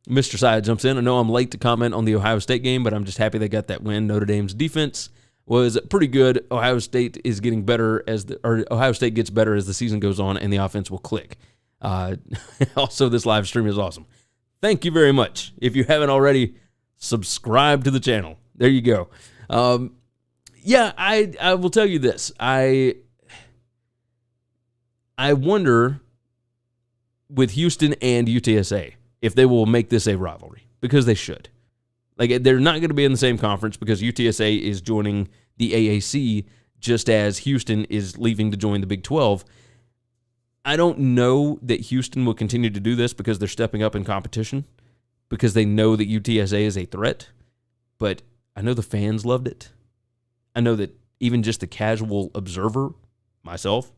Mr. Side jumps in. I know I'm late to comment on the Ohio State game, but I'm just happy they got that win. Notre Dame's defense was pretty good. Ohio State is getting better Ohio State gets better as the season goes on, and the offense will click. Also, this live stream is awesome. Thank you very much. If you haven't already, subscribe to the channel. There you go. Yeah, I will tell you this. I wonder with Houston and UTSA if they will make this a rivalry, because they should. Like, they're not going to be in the same conference because UTSA is joining the AAC just as Houston is leaving to join the Big 12. I don't know that Houston will continue to do this because they're stepping up in competition, because they know that UTSA is a threat, but I know the fans loved it. I know that even just the casual observer, myself,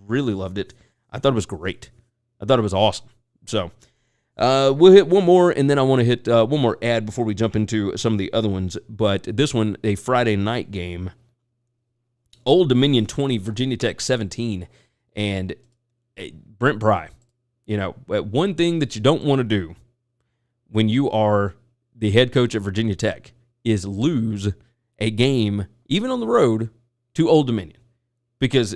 really loved it. I thought it was great. I thought it was awesome. So we'll hit one more, and then I want to hit one more ad before we jump into some of the other ones. But this one, a Friday night game, Old Dominion 20, Virginia Tech 17, and Brent Pry. You know, one thing that you don't want to do when you are the head coach at Virginia Tech is lose a game, even on the road, to Old Dominion, because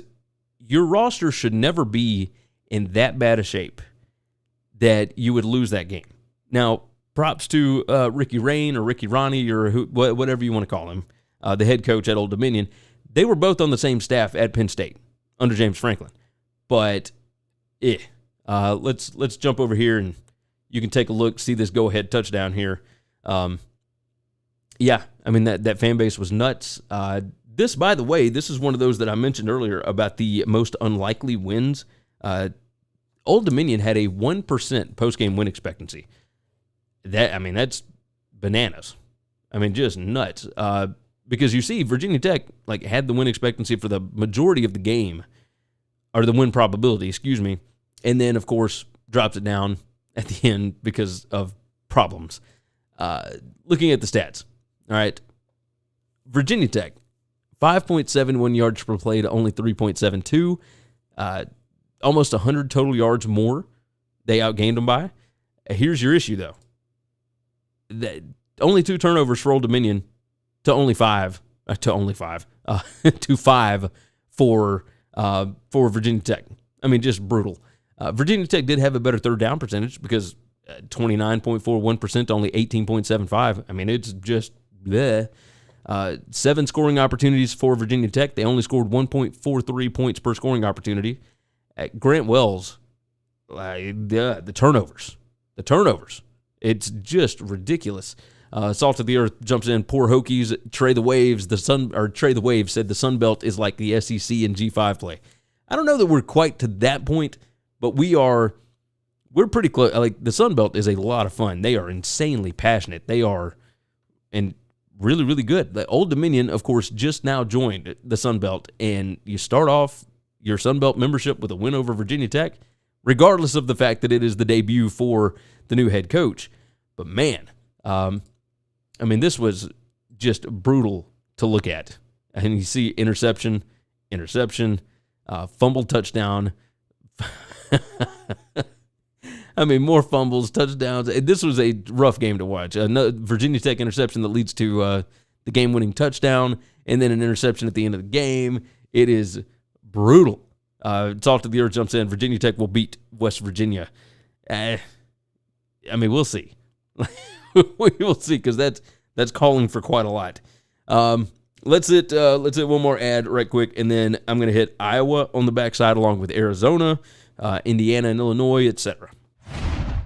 your roster should never be in that bad a shape that you would lose that game. Now, props to Ricky Rain or Ricky Ronnie or whatever you want to call him, the head coach at Old Dominion. They were both on the same staff at Penn State under James Franklin. But, let's jump over here and you can take a look, see this go-ahead touchdown here. Yeah, I mean, that fan base was nuts. This, by the way, this is one of those that I mentioned earlier about the most unlikely wins. Old Dominion had a 1% post-game win expectancy. That's bananas. I mean, just nuts. Because you see, Virginia Tech had the win expectancy for the majority of the game, or the win probability, excuse me, and then, of course, drops it down at the end because of problems. Looking at the stats, all right, Virginia Tech, 5.71 yards per play to only 3.72, almost 100 total yards more. They outgained them by. Here's your issue, though. Only 2 turnovers for Old Dominion to only 5 to 5 for Virginia Tech. I mean, just brutal. Virginia Tech did have a better third down percentage because 29.41% to only 18.75. I mean, it's just bleh. 7 scoring opportunities for Virginia Tech. They only scored 1.43 points per scoring opportunity. At Grant Wells, the turnovers. It's just ridiculous. Salt of the Earth jumps in. Poor Hokies. Trey the Wave said the Sun Belt is like the SEC and G5 play. I don't know that we're quite to that point, but we're pretty close. The Sun Belt is a lot of fun. They are insanely passionate. They are and really, really good. The Old Dominion, of course, just now joined the Sun Belt, and you start off your Sun Belt membership with a win over Virginia Tech, regardless of the fact that it is the debut for the new head coach. But man, this was just brutal to look at. And you see interception, fumble, touchdown. More fumbles, touchdowns. This was a rough game to watch. Virginia Tech interception that leads to the game-winning touchdown, and then an interception at the end of the game. It is brutal. Salt of the Earth jumps in. Virginia Tech will beat West Virginia. We'll see. We will see, because that's calling for quite a lot. Let's hit one more ad right quick, and then I'm going to hit Iowa on the backside along with Arizona, Indiana and Illinois, etc.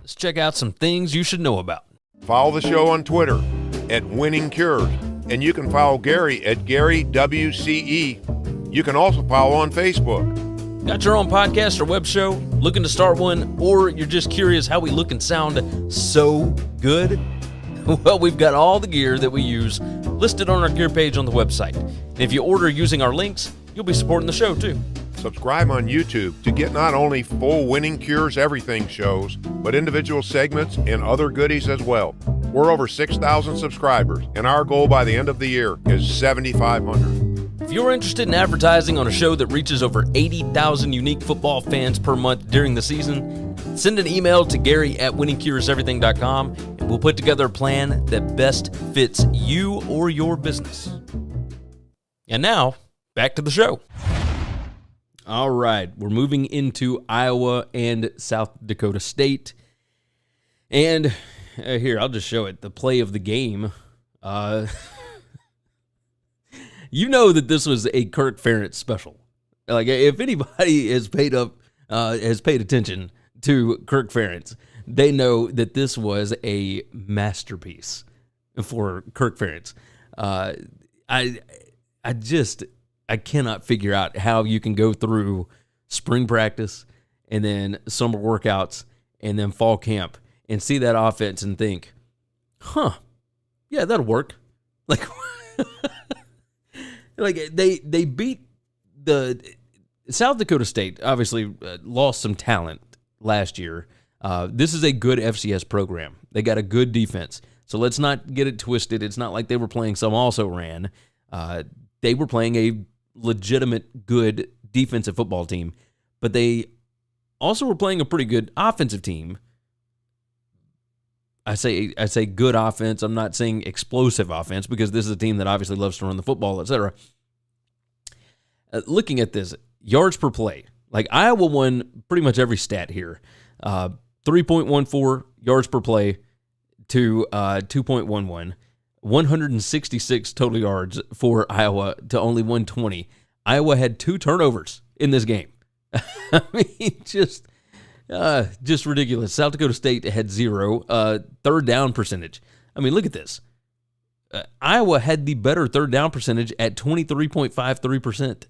Let's check out some things you should know about. Follow the show on Twitter at Winning Cures, and you can follow Gary at Gary WCE. You can also follow on Facebook. Got your own podcast or web show? Looking to start one? Or you're just curious how we look and sound so good? Well, we've got all the gear that we use listed on our gear page on the website. And if you order using our links, you'll be supporting the show too. Subscribe on YouTube to get not only full Winning Cures Everything shows, but individual segments and other goodies as well. We're over 6,000 subscribers, and our goal by the end of the year is 7,500. If you're interested in advertising on a show that reaches over 80,000 unique football fans per month during the season, send an email to Gary@winningcureseverything.com, and we'll put together a plan that best fits you or your business. And now, back to the show. All right, we're moving into Iowa and South Dakota State. And here, I'll just show it. The play of the game. You know that this was a Kirk Ferentz special. If anybody has paid attention to Kirk Ferentz, they know that this was a masterpiece for Kirk Ferentz. I cannot figure out how you can go through spring practice and then summer workouts and then fall camp and see that offense and think, yeah, that'll work. They beat the South Dakota State, obviously lost some talent last year. This is a good FCS program. They got a good defense. So let's not get it twisted. It's not like they were playing some also-ran. They were playing a legitimate, good defensive football team, but they also were playing a pretty good offensive team. I say good offense. I'm not saying explosive offense, because this is a team that obviously loves to run the football, etc. Looking at this, yards per play, Iowa won pretty much every stat here. 3.14 yards per play to 2.11. 166 total yards for Iowa to only 120. Iowa had 2 turnovers in this game. I mean, just ridiculous. South Dakota State had 0. Third down percentage. I mean, look at this. Iowa had the better third down percentage at 23.53%.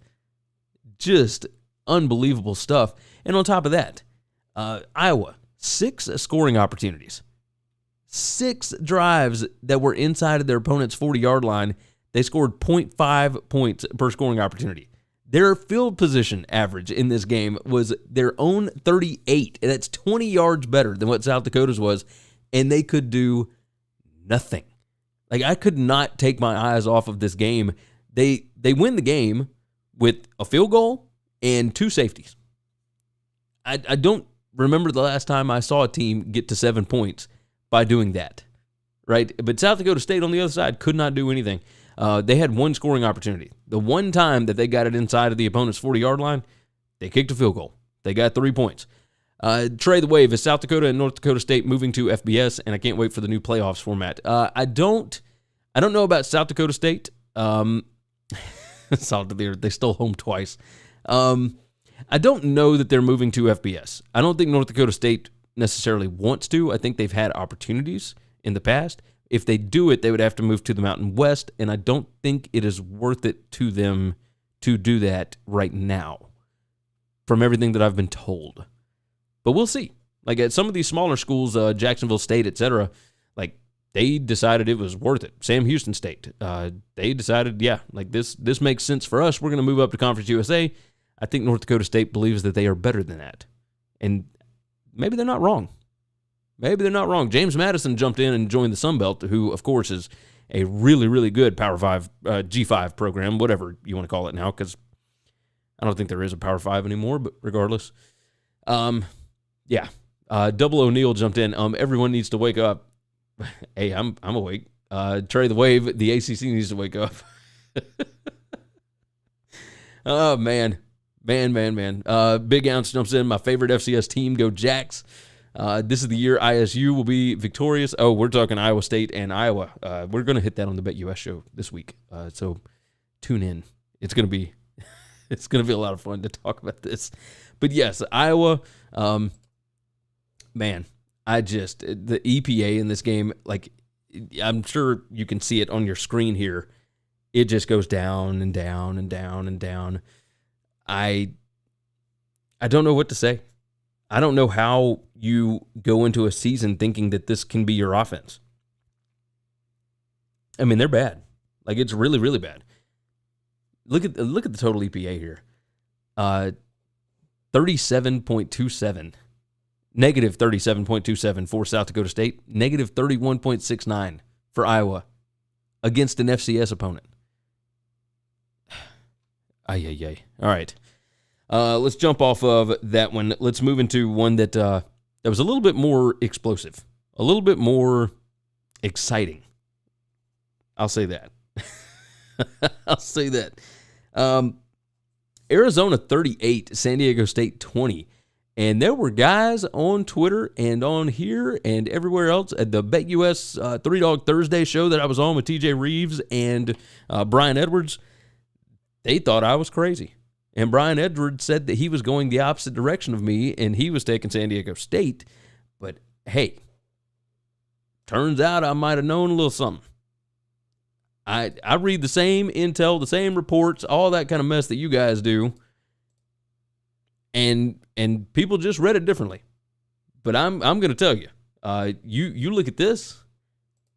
Just unbelievable stuff. And on top of that, Iowa, 6 scoring opportunities. 6 drives that were inside of their opponent's 40-yard line. They scored 0.5 points per scoring opportunity. Their field position average in this game was their own 38. That's 20 yards better than what South Dakota's was, and they could do nothing. Like, I could not take my eyes off of this game. They win the game with a field goal and 2 safeties. I don't remember the last time I saw a team get to 7 points by doing that, right? But South Dakota State on the other side could not do anything. They had 1 scoring opportunity. The one time that they got it inside of the opponent's 40-yard line, they kicked a field goal. They got 3 points. Trey the Wave, is South Dakota and North Dakota State moving to FBS, and I can't wait for the new playoffs format. I don't know about South Dakota State. They stole home twice. I don't know that they're moving to FBS. I don't think North Dakota State necessarily wants to. I think they've had opportunities in the past. If they do it, they would have to move to the Mountain West, and I don't think it is worth it to them to do that right now, from everything that I've been told. But we'll see. Like, at some of these smaller schools, Jacksonville State, etc., like, they decided it was worth it. Sam Houston State, they decided, yeah, like, this makes sense for us. We're going to move up to Conference USA. I think North Dakota State believes that they are better than that. And maybe they're not wrong. Maybe they're not wrong. James Madison jumped in and joined the Sun Belt, who, of course, is a really, really good Power 5, G5 program, whatever you want to call it now, because I don't think there is a Power 5 anymore, but regardless. Yeah. Double O'Neill jumped in. Everyone needs to wake up. Hey, I'm awake. Trey the Wave, the ACC needs to wake up. Oh, man. Big Ounce jumps in. My favorite FCS team, go Jacks. This is the year ISU will be victorious. Oh, we're talking Iowa State and Iowa. We're going to hit that on the BetUS show this week. So tune in. It's going to be a lot of fun to talk about this. But yes, Iowa, man, the EPA in this game, like, I'm sure you can see it on your screen here. It just goes down and down and down and down. I don't know what to say. I don't know how you go into a season thinking that this can be your offense. I mean, they're bad. Like, it's really, really bad. Look at the total EPA here. 37.27. Negative 37.27 for South Dakota State. Negative 31.69 for Iowa against an FCS opponent. Ay. All right. Let's jump off of that one. Let's move into one that was a little bit more explosive, a little bit more exciting. I'll say that. Arizona 38, San Diego State 20. And there were guys on Twitter and on here and everywhere else at the BetUS 3 Dog Thursday show that I was on with TJ Reeves and Brian Edwards. They thought I was crazy. And Brian Edwards said that he was going the opposite direction of me and he was taking San Diego State. But hey, turns out I might have known a little something. I read the same intel, the same reports, all that kind of mess that you guys do. And people just read it differently. But I'm going to tell you, you look at this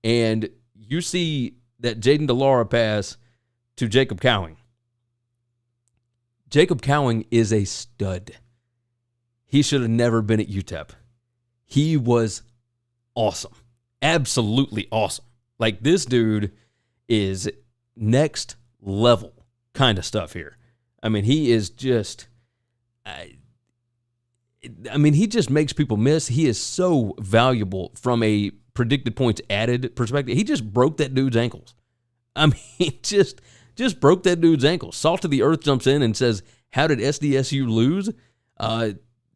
and you see that Jaden DeLaura pass to Jacob Cowing. Jacob Cowing is a stud. He should have never been at UTEP. He was awesome. Absolutely awesome. Like, this dude is next level kind of stuff here. I mean, he is just... he just makes people miss. He is so valuable from a predicted points added perspective. He just broke that dude's ankles. I mean, just broke that dude's ankles. Salt of the Earth jumps in and says, how did SDSU lose?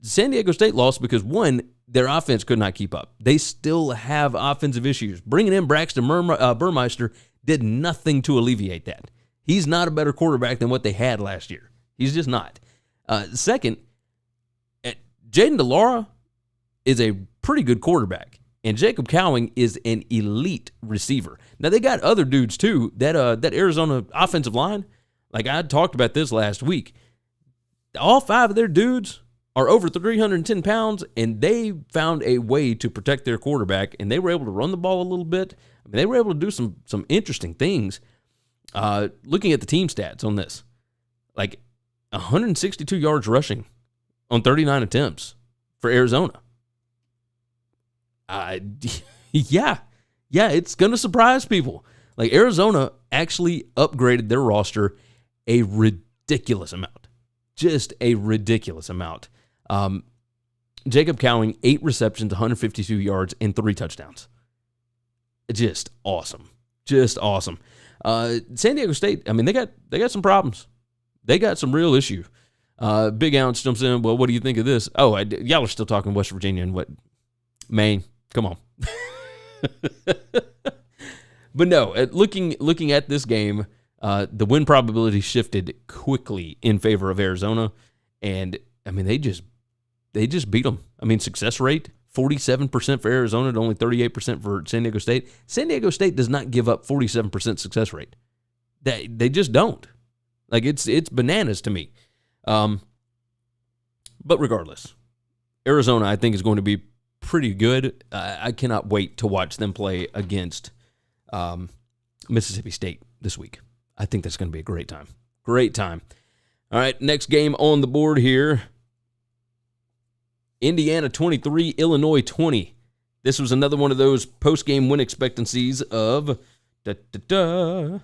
San Diego State lost because, one, their offense could not keep up. They still have offensive issues. Bringing in Braxton Burmeister did nothing to alleviate that. He's not a better quarterback than what they had last year. He's just not. Second, Jaden DeLaura is a pretty good quarterback, and Jacob Cowing is an elite receiver. Now, they got other dudes, too. That Arizona offensive line, like I talked about this last week, all 5 of their dudes are over 310 pounds, and they found a way to protect their quarterback, and they were able to run the ball a little bit. I mean, they were able to do some interesting things. Looking at the team stats on this, like 162 yards rushing on 39 attempts for Arizona. Yeah, it's going to surprise people. Like, Arizona actually upgraded their roster a ridiculous amount. Just a ridiculous amount. Jacob Cowing, 8 receptions, 152 yards, and 3 touchdowns. Just awesome. Just awesome. San Diego State, I mean, they got some problems. They got some real issue. Big Ounce jumps in, well, what do you think of this? Oh, y'all are still talking West Virginia and what? Maine. Come on. But no, looking at this game, the win probability shifted quickly in favor of Arizona, and I mean they just beat them. I mean, success rate 47% for Arizona to only 38% for San Diego State. San Diego State does not give up 47% success rate. They just don't. Like, it's bananas to me. But regardless, Arizona I think is going to be pretty good. I cannot wait to watch them play against Mississippi State this week. I think that's going to be a great time. Great time. All right, next game on the board here. Indiana 23, Illinois 20. This was another one of those post-game win expectancies of Indiana,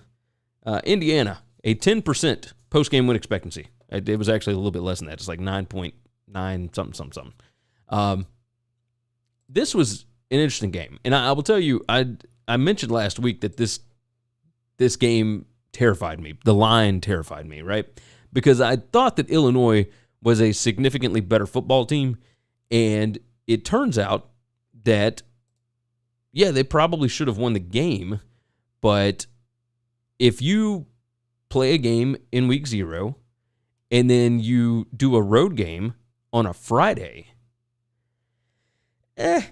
a 10% post-game win expectancy. It was actually a little bit less than that. It's like 9.9 something. This was an interesting game, and I will tell you, I mentioned last week that this game terrified me. The line terrified me, right? Because I thought that Illinois was a significantly better football team, and it turns out that, yeah, they probably should have won the game, but if you play a game in week 0 and then you do a road game on a Friday, not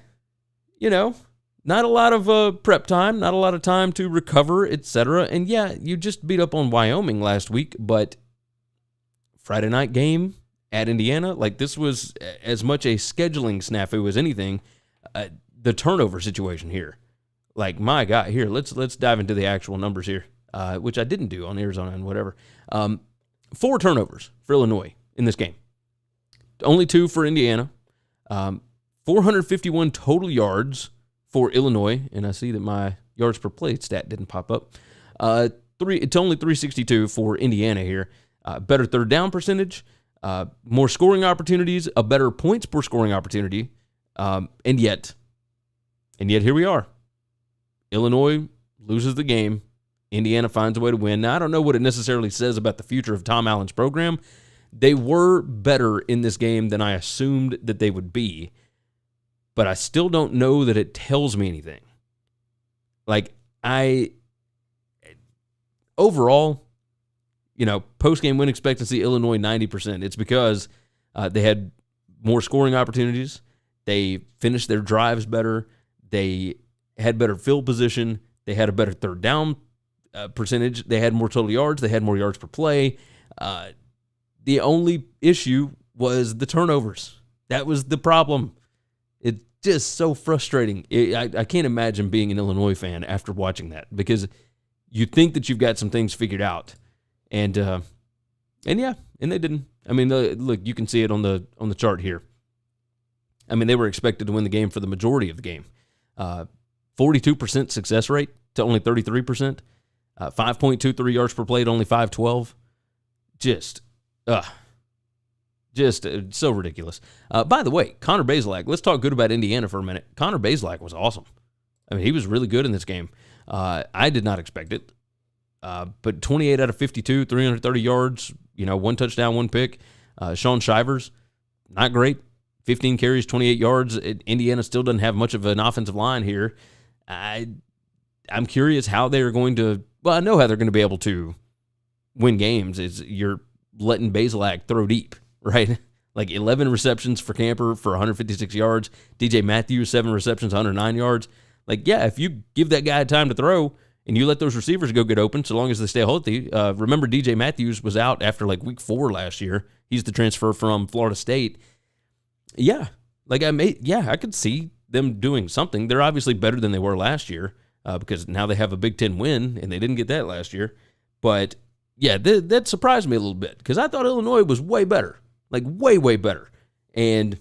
a lot of prep time, not a lot of time to recover, etc. And yeah, you just beat up on Wyoming last week, but Friday night game at Indiana, like, this was as much a scheduling snafu as anything. The turnover situation here, like, my God, here, let's dive into the actual numbers here, which I didn't do on Arizona and whatever. 4 turnovers for Illinois in this game, only 2 for Indiana. 451 total yards for Illinois, and I see that my yards per play stat didn't pop up. It's only 362 for Indiana here. Better third down percentage, more scoring opportunities, a better points per scoring opportunity, and yet here we are. Illinois loses the game. Indiana finds a way to win. Now, I don't know what it necessarily says about the future of Tom Allen's program. They were better in this game than I assumed that they would be, but I still don't know that it tells me anything. Like, overall, post-game win expectancy, Illinois 90%. It's because they had more scoring opportunities. They finished their drives better. They had better field position. They had a better third down percentage. They had more total yards. They had more yards per play. The only issue was the turnovers. That was the problem. It's just so frustrating. I can't imagine being an Illinois fan after watching that, because you think that you've got some things figured out, and they didn't. I mean, look, you can see it on the chart here. I mean, they were expected to win the game for the majority of the game. 42% success rate to only 33%. 5.23 yards per play to only 512. Just so ridiculous. By the way, Connor Bazelak, let's talk good about Indiana for a minute. Connor Bazelak was awesome. I mean, he was really good in this game. I did not expect it. But 28 out of 52, 330 yards, 1 touchdown, 1 pick. Sean Shivers, not great. 15 carries, 28 yards. Indiana still doesn't have much of an offensive line here. I'm curious how they're going to, well, I know how they're going to be able to win games is you're letting Bazelak throw deep, right? Like 11 receptions for Camper for 156 yards. DJ Matthews, 7 receptions, 109 yards. Like, yeah, if you give that guy time to throw and you let those receivers go get open, so long as they stay healthy. Remember, DJ Matthews was out after like week 4 last year. He's the transfer from Florida State. Yeah, like I could see them doing something. They're obviously better than they were last year because now they have a Big Ten win, and they didn't get that last year. But, yeah, that surprised me a little bit because I thought Illinois was way better. Like, way, way better. And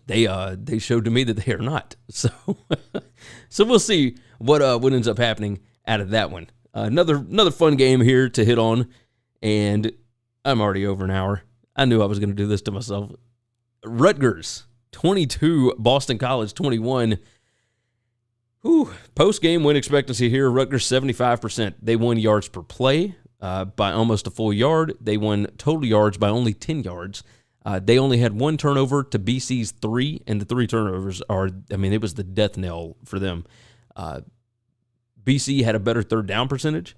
they showed to me that they are not. So we'll see what ends up happening out of that one. Another fun game here to hit on, and I'm already over an hour. I knew I was going to do this to myself. Rutgers, 22, Boston College, 21. Post-game win expectancy here, Rutgers 75%. They won yards per play by almost a full yard. They won total yards by only 10 yards. They only had 1 turnover to BC's 3, and the 3 turnovers it was the death knell for them. BC had a better third down percentage.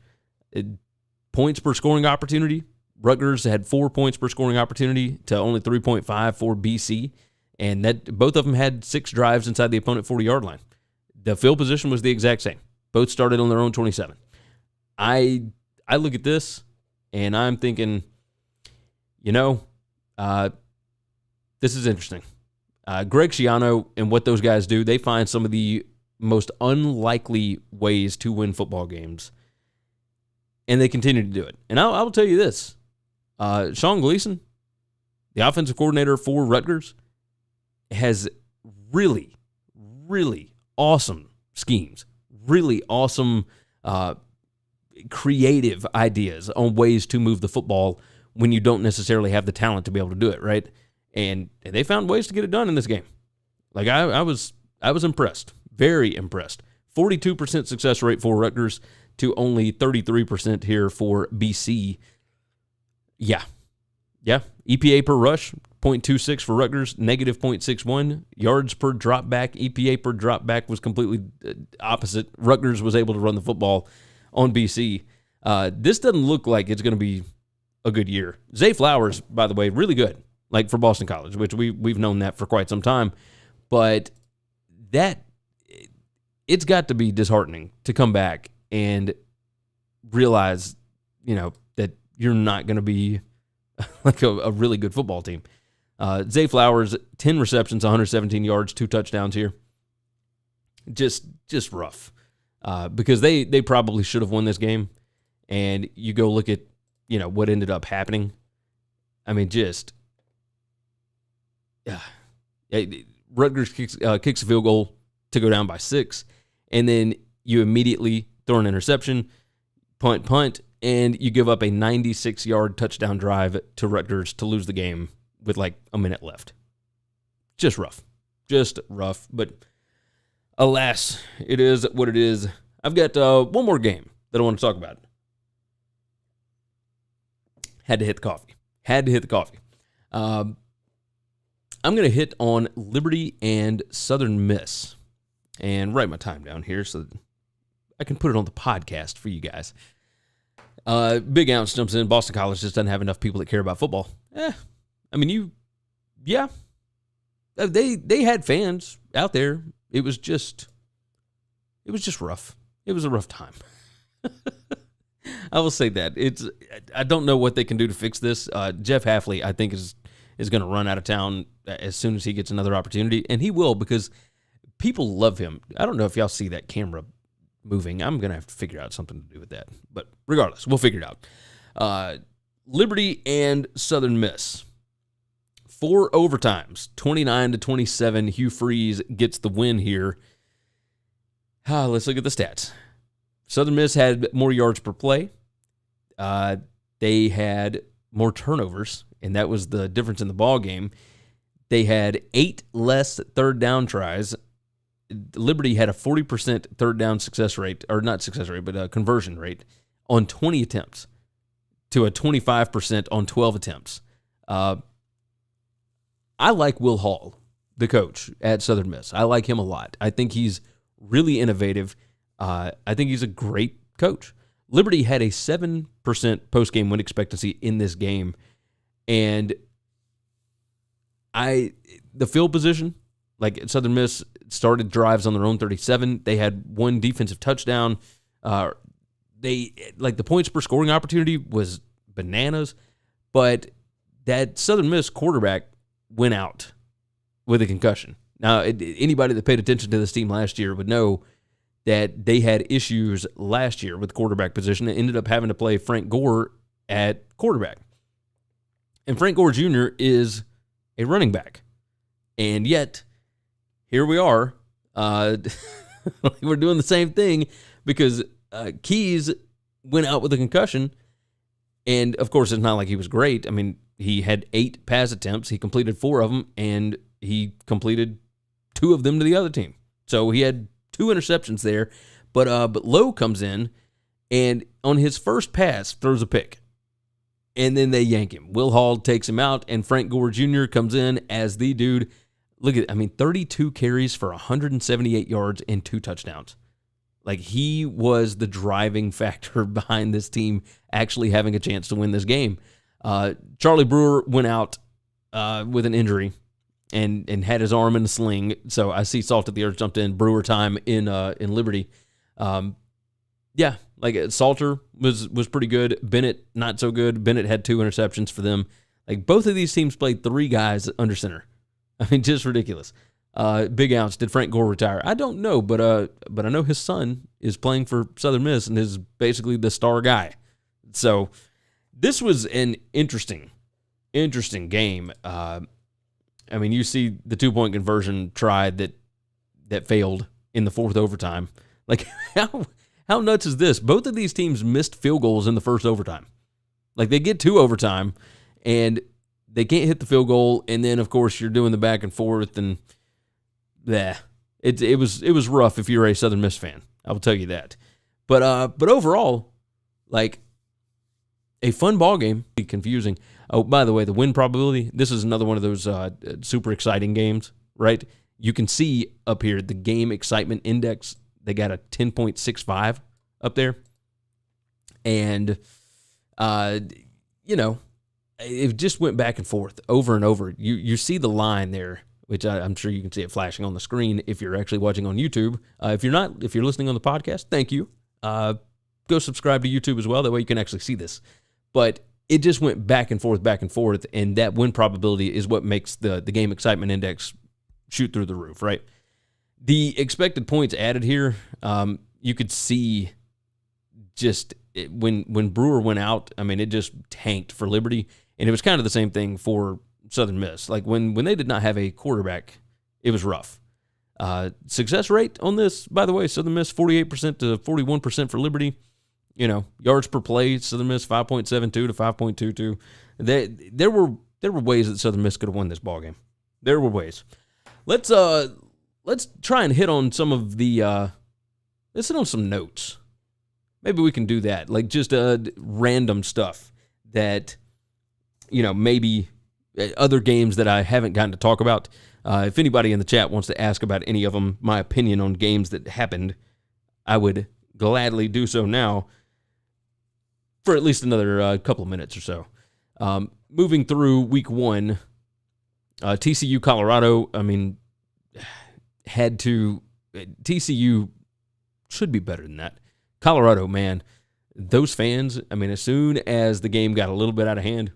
Points per scoring opportunity, Rutgers had 4 points per scoring opportunity to only 3.5 for BC, and that both of them had 6 drives inside the opponent 40-yard line. The field position was the exact same. Both started on their own 27. I look at this, and I'm thinking, this is interesting. Greg Schiano and what those guys do, they find some of the most unlikely ways to win football games, and they continue to do it. And I will tell you this. Sean Gleason, the offensive coordinator for Rutgers, has really, really awesome schemes, really awesome creative ideas on ways to move the football when you don't necessarily have the talent to be able to do it, right? And they found ways to get it done in this game. Like, I was impressed, very impressed. 42% success rate for Rutgers to only 33% here for BC. Yeah. EPA per rush, 0.26 for Rutgers, negative 0.61. Yards per drop back, EPA per drop back was completely opposite. Rutgers was able to run the football on BC. This doesn't look like it's going to be a good year. Zay Flowers, by the way, really good, like for Boston College, which we've known that for quite some time. But it's got to be disheartening to come back and realize, that you're not going to be like a really good football team. Zay Flowers, 10 receptions, 117 yards, 2 touchdowns here. Just rough. Because they probably should have won this game. And you go look at, what ended up happening. I mean, Rutgers kicks a field goal to go down by 6. And then you immediately throw an interception, punt, and you give up a 96-yard touchdown drive to Rutgers to lose the game with like a minute left. Just rough. But alas, it is what it is. I've got one more game that I want to talk about. Had to hit the coffee. I'm going to hit on Liberty and Southern Miss and write my time down here so that I can put it on the podcast for you guys. Big Ounce jumps in. Boston College just doesn't have enough people that care about football. They had fans out there. It was just rough. It was a rough time. I will say that. I don't know what they can do to fix this. Jeff Hafley, I think, is going to run out of town as soon as he gets another opportunity, and he will because people love him. I don't know if y'all see that camera moving. I'm going to have to figure out something to do with that. But regardless, we'll figure it out. Liberty and Southern Miss. 4 overtimes, 29-27. Hugh Freeze gets the win here. Let's look at the stats. Southern Miss had more yards per play. They had more turnovers, and that was the difference in the ball game. They had 8 less third down tries. Liberty had a 40% third down success rate, or not success rate, but a conversion rate on 20 attempts to a 25% on 12 attempts. I like Will Hall, the coach at Southern Miss. I like him a lot. I think he's really innovative. I think he's a great coach. Liberty had a 7% post-game win expectancy in this game, and the field position, like Southern Miss started drives on their own 37. They had one defensive touchdown. The points per scoring opportunity was bananas, but that Southern Miss quarterback went out with a concussion. Now, anybody that paid attention to this team last year would know that they had issues last year with the quarterback position and ended up having to play Frank Gore at quarterback. And Frank Gore Jr. is a running back. And yet, here we are. We're doing the same thing because Keys went out with a concussion. And, of course, it's not like he was great. I mean, he had 8 pass attempts. He completed 4 of them, and he completed 2 of them to the other team. So he had 2 interceptions there. But Lowe comes in, and on his first pass, throws a pick. And then they yank him. Will Hall takes him out, and Frank Gore Jr. comes in as the dude. Look at 32 carries for 178 yards and 2 touchdowns. Like, he was the driving factor behind this team actually having a chance to win this game. Charlie Brewer went out with an injury and had his arm in a sling. So I see Salt at the Earth jumped in. Brewer time in Liberty. Salter was pretty good. Bennett, not so good. Bennett had 2 interceptions for them. Like, both of these teams played 3 guys under center. I mean, just ridiculous. Big Ounce, did Frank Gore retire? I don't know, but I know his son is playing for Southern Miss and is basically the star guy. So this was an interesting game. I mean, you see the 2-point conversion try that failed in the 4th overtime. Like, how nuts is this? Both of these teams missed field goals in the first overtime. Like, they get 2 overtime, and they can't hit the field goal, and then, of course, you're doing the back and forth, and it was rough if you're a Southern Miss fan. I will tell you that. But overall, like, a fun ball game. Confusing. Oh, by the way, the win probability, this is another one of those super exciting games, right? You can see up here the game excitement index. They got a 10.65 up there. And, it just went back and forth over and over. You see the line there, which I'm sure you can see it flashing on the screen if you're actually watching on YouTube. If you're listening on the podcast, thank you. Go subscribe to YouTube as well. That way you can actually see this. But it just went back and forth, and that win probability is what makes the game excitement index shoot through the roof, right? The expected points added here, you could see just when Brewer went out, I mean, it just tanked for Liberty, and it was kind of the same thing for Southern Miss. Like, when they did not have a quarterback, it was rough. Success rate on this, by the way, Southern Miss 48% to 41% for Liberty. Yards per play, Southern Miss 5.72 to 5.22. There were ways that Southern Miss could have won this ballgame. There were ways. Let's try and hit on some of the let's hit on some notes. Maybe we can do that, like just random stuff that maybe other games that I haven't gotten to talk about. If anybody in the chat wants to ask about any of them, my opinion on games that happened, I would gladly do so now for at least another couple of minutes or so. Moving through week 1, TCU, Colorado, I mean, TCU should be better than that. Colorado, man, those fans, I mean, as soon as the game got a little bit out of hand,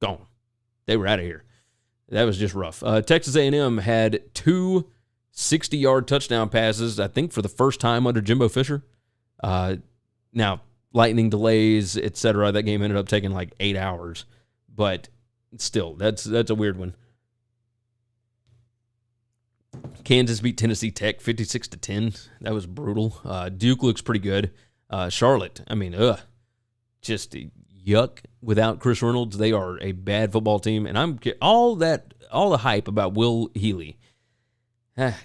gone. They were out of here. That was just rough. Texas A&M had 2 60-yard touchdown passes, I think, for the first time under Jimbo Fisher. Now, lightning delays, etc. That game ended up taking like 8 hours, but still, that's a weird one. Kansas beat Tennessee Tech 56-10. That was brutal. Duke looks pretty good. Charlotte, I mean, just yuck. Without Chris Reynolds, they are a bad football team, and I'm all the hype about Will Healy.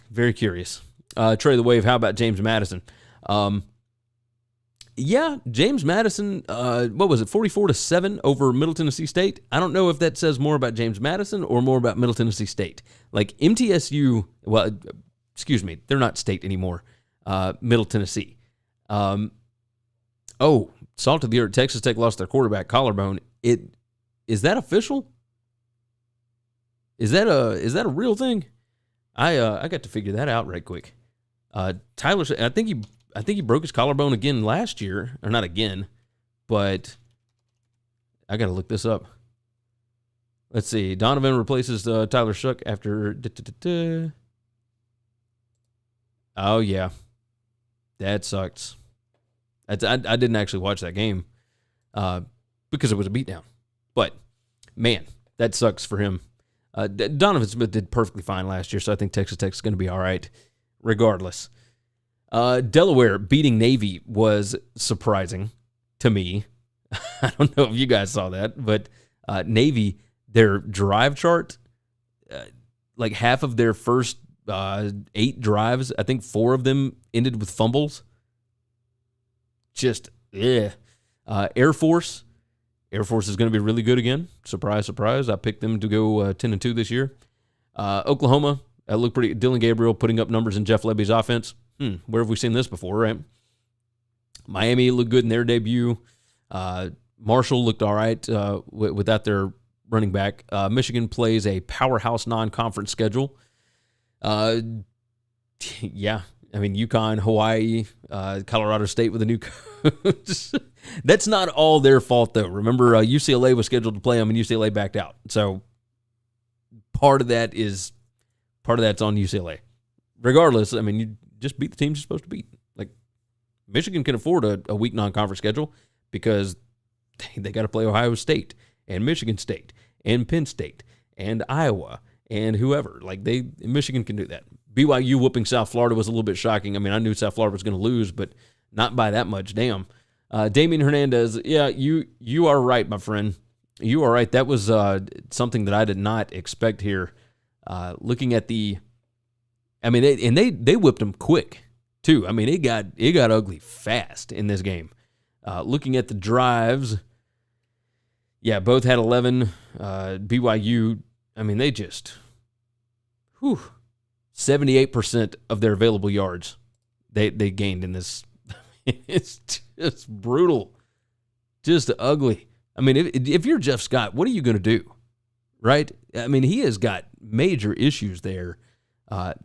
Very curious. Trey the Wave, how about James Madison? Yeah, James Madison, what was it, 44-7 over Middle Tennessee State? I don't know if that says more about James Madison or more about Middle Tennessee State. Like MTSU, well, excuse me, they're not state anymore, Middle Tennessee. Salt of the earth, Texas Tech lost their quarterback, collarbone. Is that official? Is that a real thing? I got to figure that out right quick. Tyler, I think he broke his collarbone again last year, or not again, but I got to look this up. Let's see. Donovan replaces Tyler Shuck after. Oh yeah, that sucks. I didn't actually watch that game because it was a beatdown. But man, that sucks for him. Donovan Smith did perfectly fine last year, so I think Texas Tech is going to be all right regardless. Delaware beating Navy was surprising to me. I don't know if you guys saw that, but Navy, their drive chart, like half of their first 8 drives, I think 4 of them ended with fumbles. Just, yeah. Air Force is going to be really good again. Surprise, surprise. I picked them to go 10-2 this year. Oklahoma, looked pretty. Dylan Gabriel putting up numbers in Jeff Lebby's offense. Where have we seen this before, right? Miami looked good in their debut. Marshall looked all right without their running back. Michigan plays a powerhouse non-conference schedule. Yeah, I mean, UConn, Hawaii, Colorado State with a new coach. That's not all their fault, though. Remember, UCLA was scheduled to play them, and UCLA backed out. So part of that's on UCLA. Regardless, I mean, you just beat the teams you're supposed to beat. Like, Michigan can afford a weak non-conference schedule because they got to play Ohio State and Michigan State and Penn State and Iowa and whoever. Like, Michigan can do that. BYU whooping South Florida was a little bit shocking. I mean, I knew South Florida was going to lose, but not by that much. Damn. Damian Hernandez, yeah, you are right, my friend. You are right. That was something that I did not expect here. Looking at I mean, they whipped them quick too. I mean, it got ugly fast in this game. Looking at the drives, yeah, both had 11. BYU, I mean, they just, 78% of their available yards they gained in this. It's just brutal, just ugly. I mean, if you're Jeff Scott, what are you going to do, right? I mean, he has got major issues there. I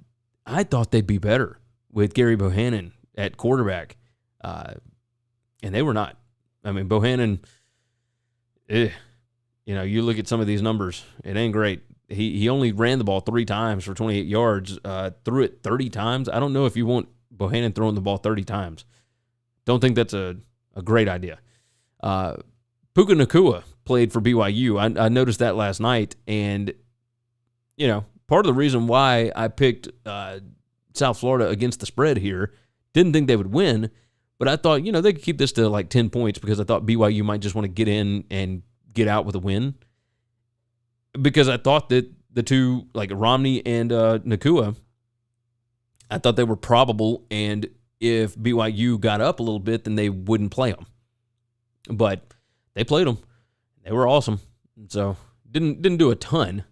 thought they'd be better with Gary Bohannon at quarterback, and they were not. I mean, Bohannon, you you look at some of these numbers, it ain't great. He only ran the ball 3 times for 28 yards, threw it 30 times. I don't know if you want Bohannon throwing the ball 30 times. Don't think that's a great idea. Puka Nacua played for BYU. I noticed that last night, and, part of the reason why I picked South Florida against the spread here, didn't think they would win, but I thought, they could keep this to like 10 points because I thought BYU might just want to get in and get out with a win. Because I thought that the two, like Romney and Nacua, I thought they were probable, and if BYU got up a little bit, then they wouldn't play them. But they played them. They were awesome. So didn't do a ton,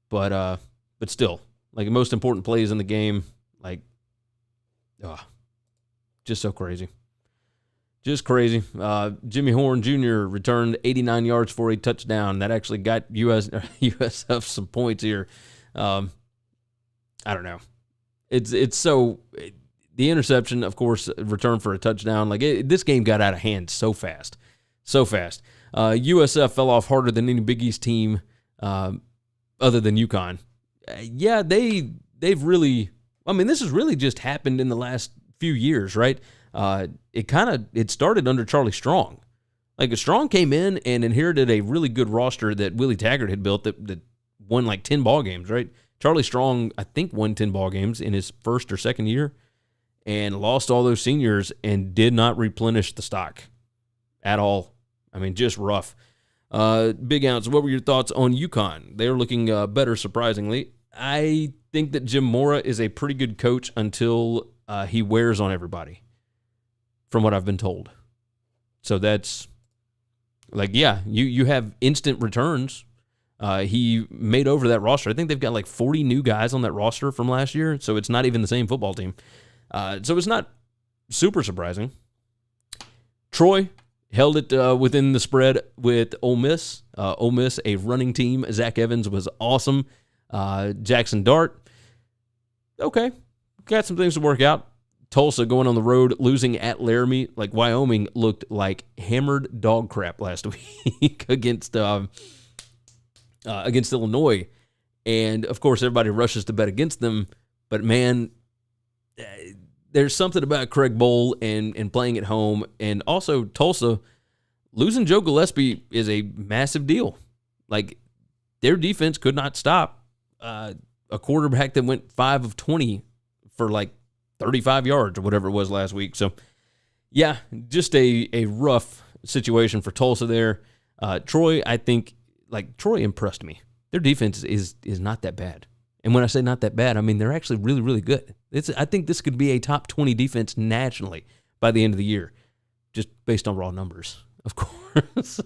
but still, like the most important plays in the game, like, just so crazy. Just crazy. Jimmy Horn Jr. returned 89 yards for a touchdown. That actually got USF some points here. I don't know. It's so... The interception, of course, returned for a touchdown. Like, this game got out of hand so fast. So fast. USF fell off harder than any Big East team other than UConn. Yeah, they've really... I mean, this has really just happened in the last few years, right? It started under Charlie Strong. Like, Strong came in and inherited a really good roster that Willie Taggart had built that won like 10 ball games, right? Charlie Strong, I think, won 10 ball games in his first or second year and lost all those seniors and did not replenish the stock at all. I mean, just rough. Big Ounce, what were your thoughts on UConn? They're looking better, surprisingly. I think that Jim Mora is a pretty good coach until he wears on everybody, from what I've been told. So that's like, yeah, you have instant returns. He made over that roster. I think they've got like 40 new guys on that roster from last year, so it's not even the same football team. So it's not super surprising. Troy held it within the spread with Ole Miss. Ole Miss, a running team. Zach Evans was awesome. Jackson Dart, okay, got some things to work out. Tulsa going on the road, losing at Laramie. Like, Wyoming looked like hammered dog crap last week against Illinois. And, of course, everybody rushes to bet against them. But, man, there's something about Craig Bowl and playing at home. And also, Tulsa, losing Joe Gillespie is a massive deal. Like, their defense could not stop a quarterback that went 5 of 20 for, like, 35 yards or whatever it was last week. So, yeah, just a rough situation for Tulsa there. Troy, I think, like, Troy impressed me. Their defense is not that bad. And when I say not that bad, I mean they're actually really, really good. I think this could be a top 20 defense nationally by the end of the year, just based on raw numbers, of course.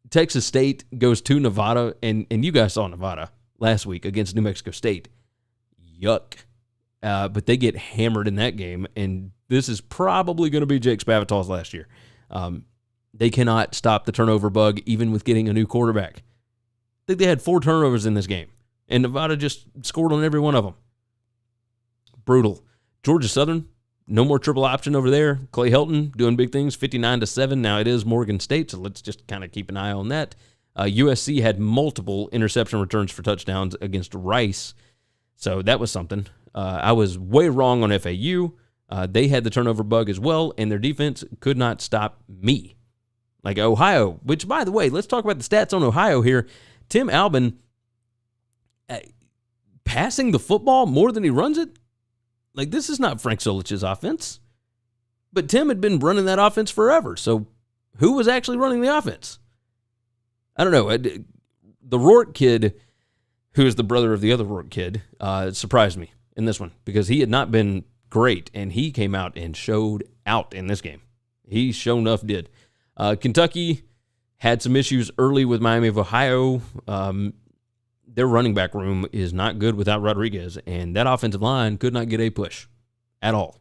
Texas State goes to Nevada, and you guys saw Nevada last week against New Mexico State. Yuck. But they get hammered in that game, and this is probably going to be Jake Spavital's last year. They cannot stop the turnover bug, even with getting a new quarterback. I think they had 4 turnovers in this game, and Nevada just scored on every one of them. Brutal. Georgia Southern, no more triple option over there. Clay Helton doing big things, 59-7. Now it is Morgan State, so let's just kind of keep an eye on that. USC had multiple interception returns for touchdowns against Rice, so that was something. I was way wrong on FAU. They had the turnover bug as well, and their defense could not stop me. Like Ohio, which, by the way, let's talk about the stats on Ohio here. Tim Albin passing the football more than he runs it. Like, this is not Frank Solich's offense. But Tim had been running that offense forever, so who was actually running the offense? I don't know. The Rourke kid, who is the brother of the other Rourke kid, surprised me in this one because he had not been great, and he came out and showed out in this game. He sure enough did. Kentucky had some issues early with Miami of Ohio. Their running back room is not good without Rodriguez, and that offensive line could not get a push at all.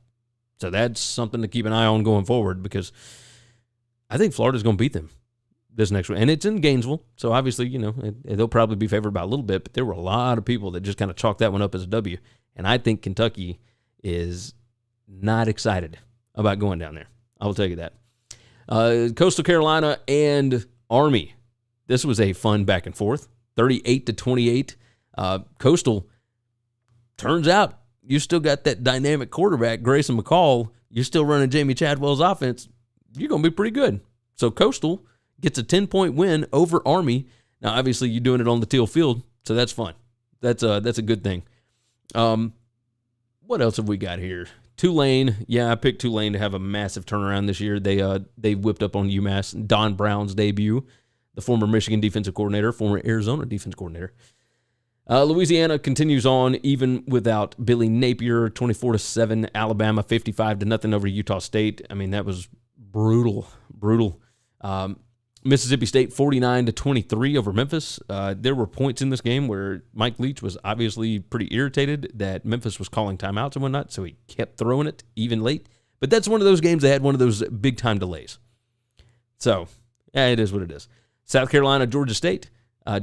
So that's something to keep an eye on going forward because I think Florida's going to beat them this next one. And it's in Gainesville, so obviously, they'll probably be favored by a little bit, but there were a lot of people that just kind of chalked that one up as a W. And I think Kentucky is not excited about going down there. I will tell you that. Coastal Carolina and Army. This was a fun back and forth. 38-28. Coastal, turns out you still got that dynamic quarterback, Grayson McCall. You're still running Jamie Chadwell's offense. You're going to be pretty good. So Coastal gets a 10-point win over Army. Now, obviously, you're doing it on the teal field, so that's fun. That's a good thing. What else have we got here? Tulane. Yeah, I picked Tulane to have a massive turnaround this year. They whipped up on UMass. Don Brown's debut, the former Michigan defensive coordinator, former Arizona defense coordinator. Louisiana continues on even without Billy Napier. 24-7. Alabama 55-0 over Utah State. I mean, that was brutal. Mississippi State 49-23 over Memphis. There were points in this game where Mike Leach was obviously pretty irritated that Memphis was calling timeouts and whatnot, so he kept throwing it even late. But that's one of those games that had one of those big-time delays. So, yeah, it is what it is. South Carolina, Georgia State.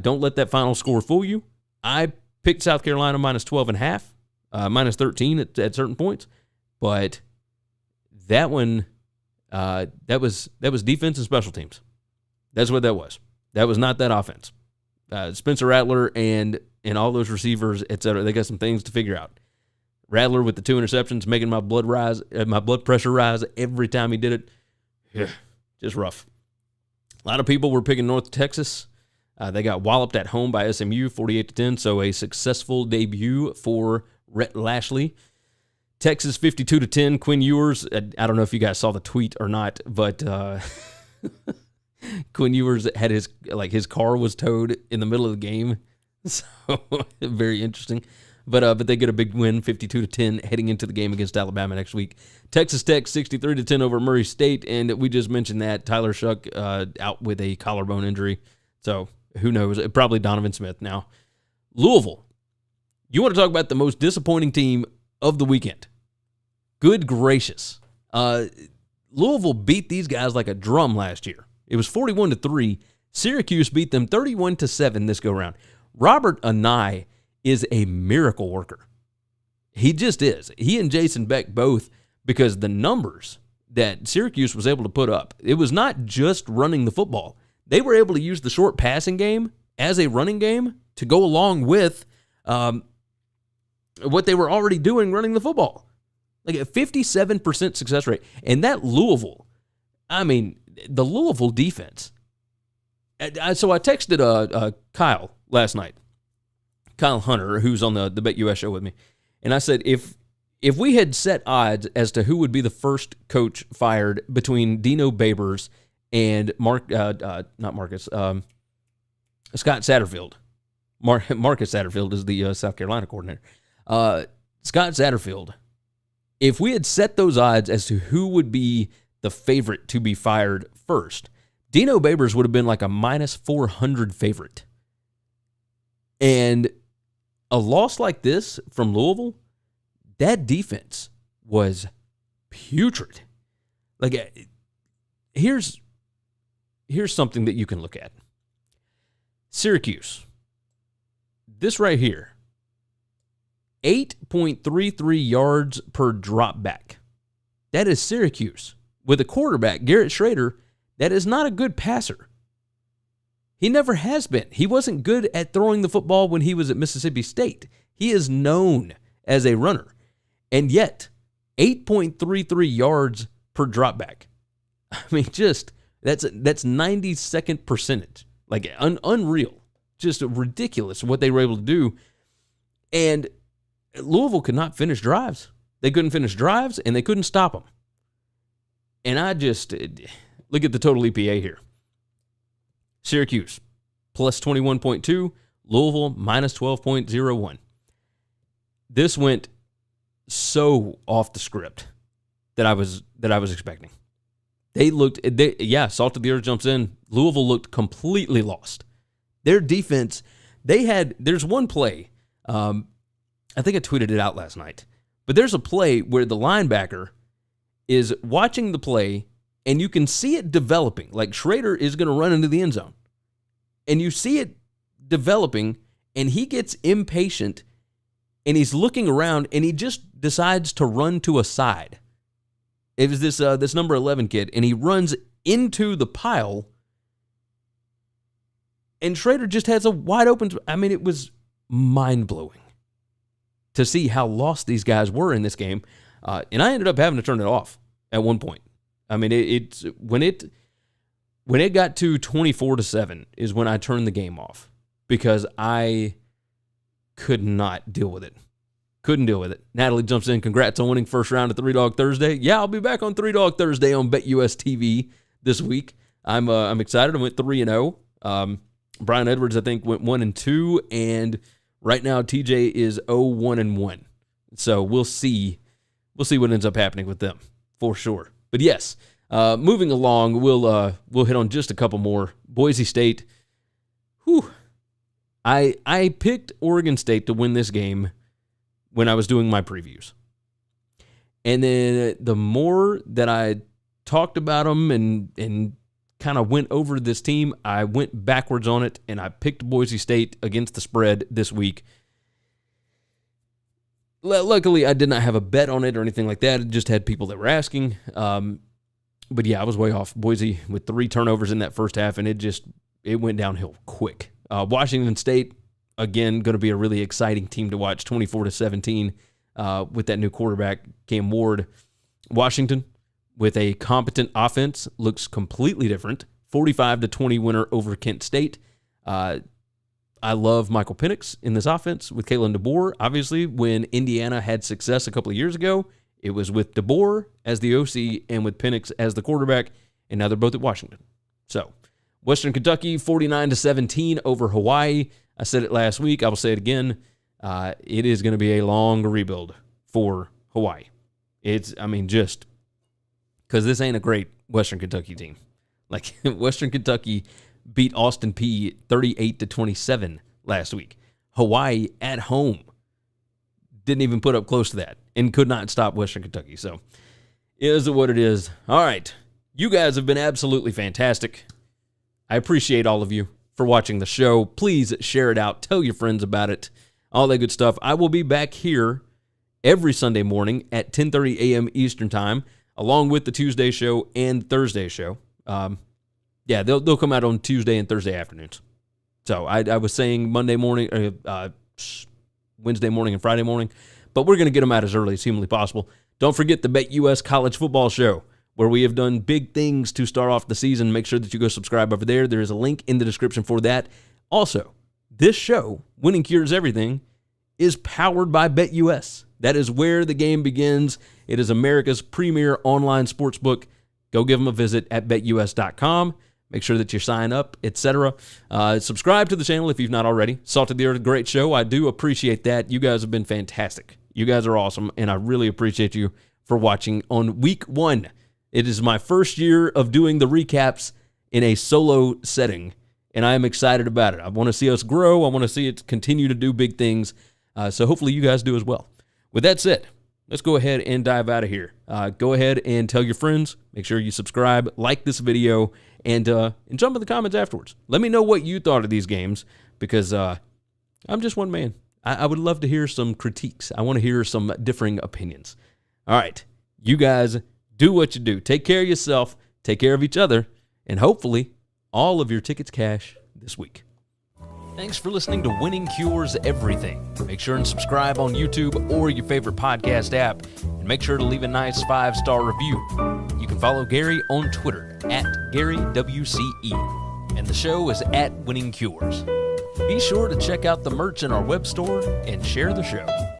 Don't let that final score fool you. I picked South Carolina minus 12.5, minus 13 at certain points. But that one, that was defense and special teams. That's what that was. That was not that offense. Spencer Rattler and all those receivers, et cetera, they got some things to figure out. Rattler with the 2 interceptions, making my blood pressure rise every time he did it. Yeah, just rough. A lot of people were picking North Texas. They got walloped at home by SMU, 48-10, so a successful debut for Rhett Lashley. Texas 52-10. Quinn Ewers. I don't know if you guys saw the tweet or not, but Quinn Ewers had his car was towed in the middle of the game, so very interesting. But they get a big win, 52-10, heading into the game against Alabama next week. Texas Tech 63-10 over Murray State, and we just mentioned that Tyler Shuck out with a collarbone injury. So who knows? Probably Donovan Smith now. Louisville. You want to talk about the most disappointing team of the weekend? Good gracious. Louisville beat these guys like a drum last year. It was 41-3. Syracuse beat them 31-7 this go-round. Robert Anai is a miracle worker. He just is. He and Jason Beck both, because the numbers that Syracuse was able to put up, it was not just running the football. They were able to use the short passing game as a running game to go along with what they were already doing running the football. Like a 57% success rate. And that Louisville, I mean, the Louisville defense. So I texted Kyle last night, Kyle Hunter, who's on the BetUS show with me, and I said, if we had set odds as to who would be the first coach fired between Dino Babers and Scott Satterfield. Marcus Satterfield is the South Carolina coordinator. Scott Satterfield, if we had set those odds as to who would be the favorite to be fired first, Dino Babers would have been like a minus 400 favorite. And a loss like this from Louisville, that defense was putrid. Like, here's something that you can look at. Syracuse. This right here. 8.33 yards per drop back. That is Syracuse. With a quarterback, Garrett Schrader, that is not a good passer. He never has been. He wasn't good at throwing the football when he was at Mississippi State. He is known as a runner. And yet, 8.33 yards per drop back. I mean, just, that's 92nd percentage. Like, unreal. Just ridiculous what they were able to do. And Louisville could not finish drives. They couldn't finish drives, and they couldn't stop them. And I just, look at the total EPA here. Syracuse, plus 21.2. Louisville, minus 12.01. This went so off the script that I was expecting. Salt of the earth jumps in. Louisville looked completely lost. Their defense, there's one play, I think I tweeted it out last night, but there's a play where the linebacker is watching the play, and you can see it developing. Like, Schrader is going to run into the end zone. And you see it developing, and he gets impatient, and he's looking around, and he just decides to run to a side. It was this number 11 kid, and he runs into the pile, and Schrader just has a wide open. I mean, it was mind-blowing to see how lost these guys were in this game. And I ended up having to turn it off at one point. I mean, when it got to 24-7 is when I turned the game off, because I could not deal with it. Couldn't deal with it. Natalie jumps in. Congrats on winning first round of 3 Dog Thursday. Yeah, I'll be back on 3 Dog Thursday on BetUS TV this week. I'm excited. I went 3-0. Brian Edwards, I think, went 1-2, and right now TJ is 0-1-1. So we'll see what ends up happening with them for sure. But yes, moving along, we'll hit on just a couple more. Boise State. Whew. I picked Oregon State to win this game when I was doing my previews. And then the more that I talked about them and kind of went over this team, I went backwards on it, and I picked Boise State against the spread this week. Luckily, I did not have a bet on it or anything like that. I just had people that were asking. But yeah, I was way off. Boise with 3 turnovers in that first half, and it went downhill quick. Washington State, again, going to be a really exciting team to watch, 24-17 with that new quarterback, Cam Ward. Washington, with a competent offense, looks completely different. 45-20 winner over Kent State. I love Michael Penix in this offense with Kalen DeBoer. Obviously, when Indiana had success a couple of years ago, it was with DeBoer as the OC and with Penix as the quarterback, and now they're both at Washington. So, Western Kentucky, 49-17 over Hawaii. I said it last week. I will say it again. it is going to be a long rebuild for Hawaii. Just because this ain't a great Western Kentucky team. Like, Western Kentucky beat Austin Peay 38-27 last week. Hawaii at home didn't even put up close to that and could not stop Western Kentucky. So, it is what it is. All right. You guys have been absolutely fantastic. I appreciate all of you for watching the show. Please share it out. Tell your friends about it. All that good stuff. I will be back here every Sunday morning at 10:30 a.m. Eastern Time, along with the Tuesday show and Thursday show. They'll come out on Tuesday and Thursday afternoons. So I was saying Monday morning, Wednesday morning and Friday morning, but we're going to get them out as early as humanly possible. Don't forget the BetUS College Football Show, where we have done big things to start off the season. Make sure that you go subscribe over there. There is a link in the description for that. Also, this show, Winning Cures Everything, is powered by BetUS. That is where the game begins. It is America's premier online sportsbook. Go give them a visit at betus.com. Make sure that you sign up, etc. Subscribe to the channel if you've not already. Salt of the Earth, great show. I do appreciate that. You guys have been fantastic. You guys are awesome, and I really appreciate you for watching on week 1. It is my first year of doing the recaps in a solo setting, and I am excited about it. I want to see us grow. I want to see it continue to do big things, so hopefully you guys do as well. With that said, let's go ahead and dive out of here. Go ahead and tell your friends. Make sure you subscribe, like this video, and jump in the comments afterwards. Let me know what you thought of these games, because I'm just one man. I would love to hear some critiques. I want to hear some differing opinions. All right, you guys do what you do. Take care of yourself, take care of each other, and hopefully all of your tickets cash this week. Thanks for listening to Winning Cures Everything. Make sure and subscribe on YouTube or your favorite podcast app, and make sure to leave a nice 5-star review. You can follow Gary on Twitter at GaryWCE, and the show is at Winning Cures. Be sure to check out the merch in our web store and share the show.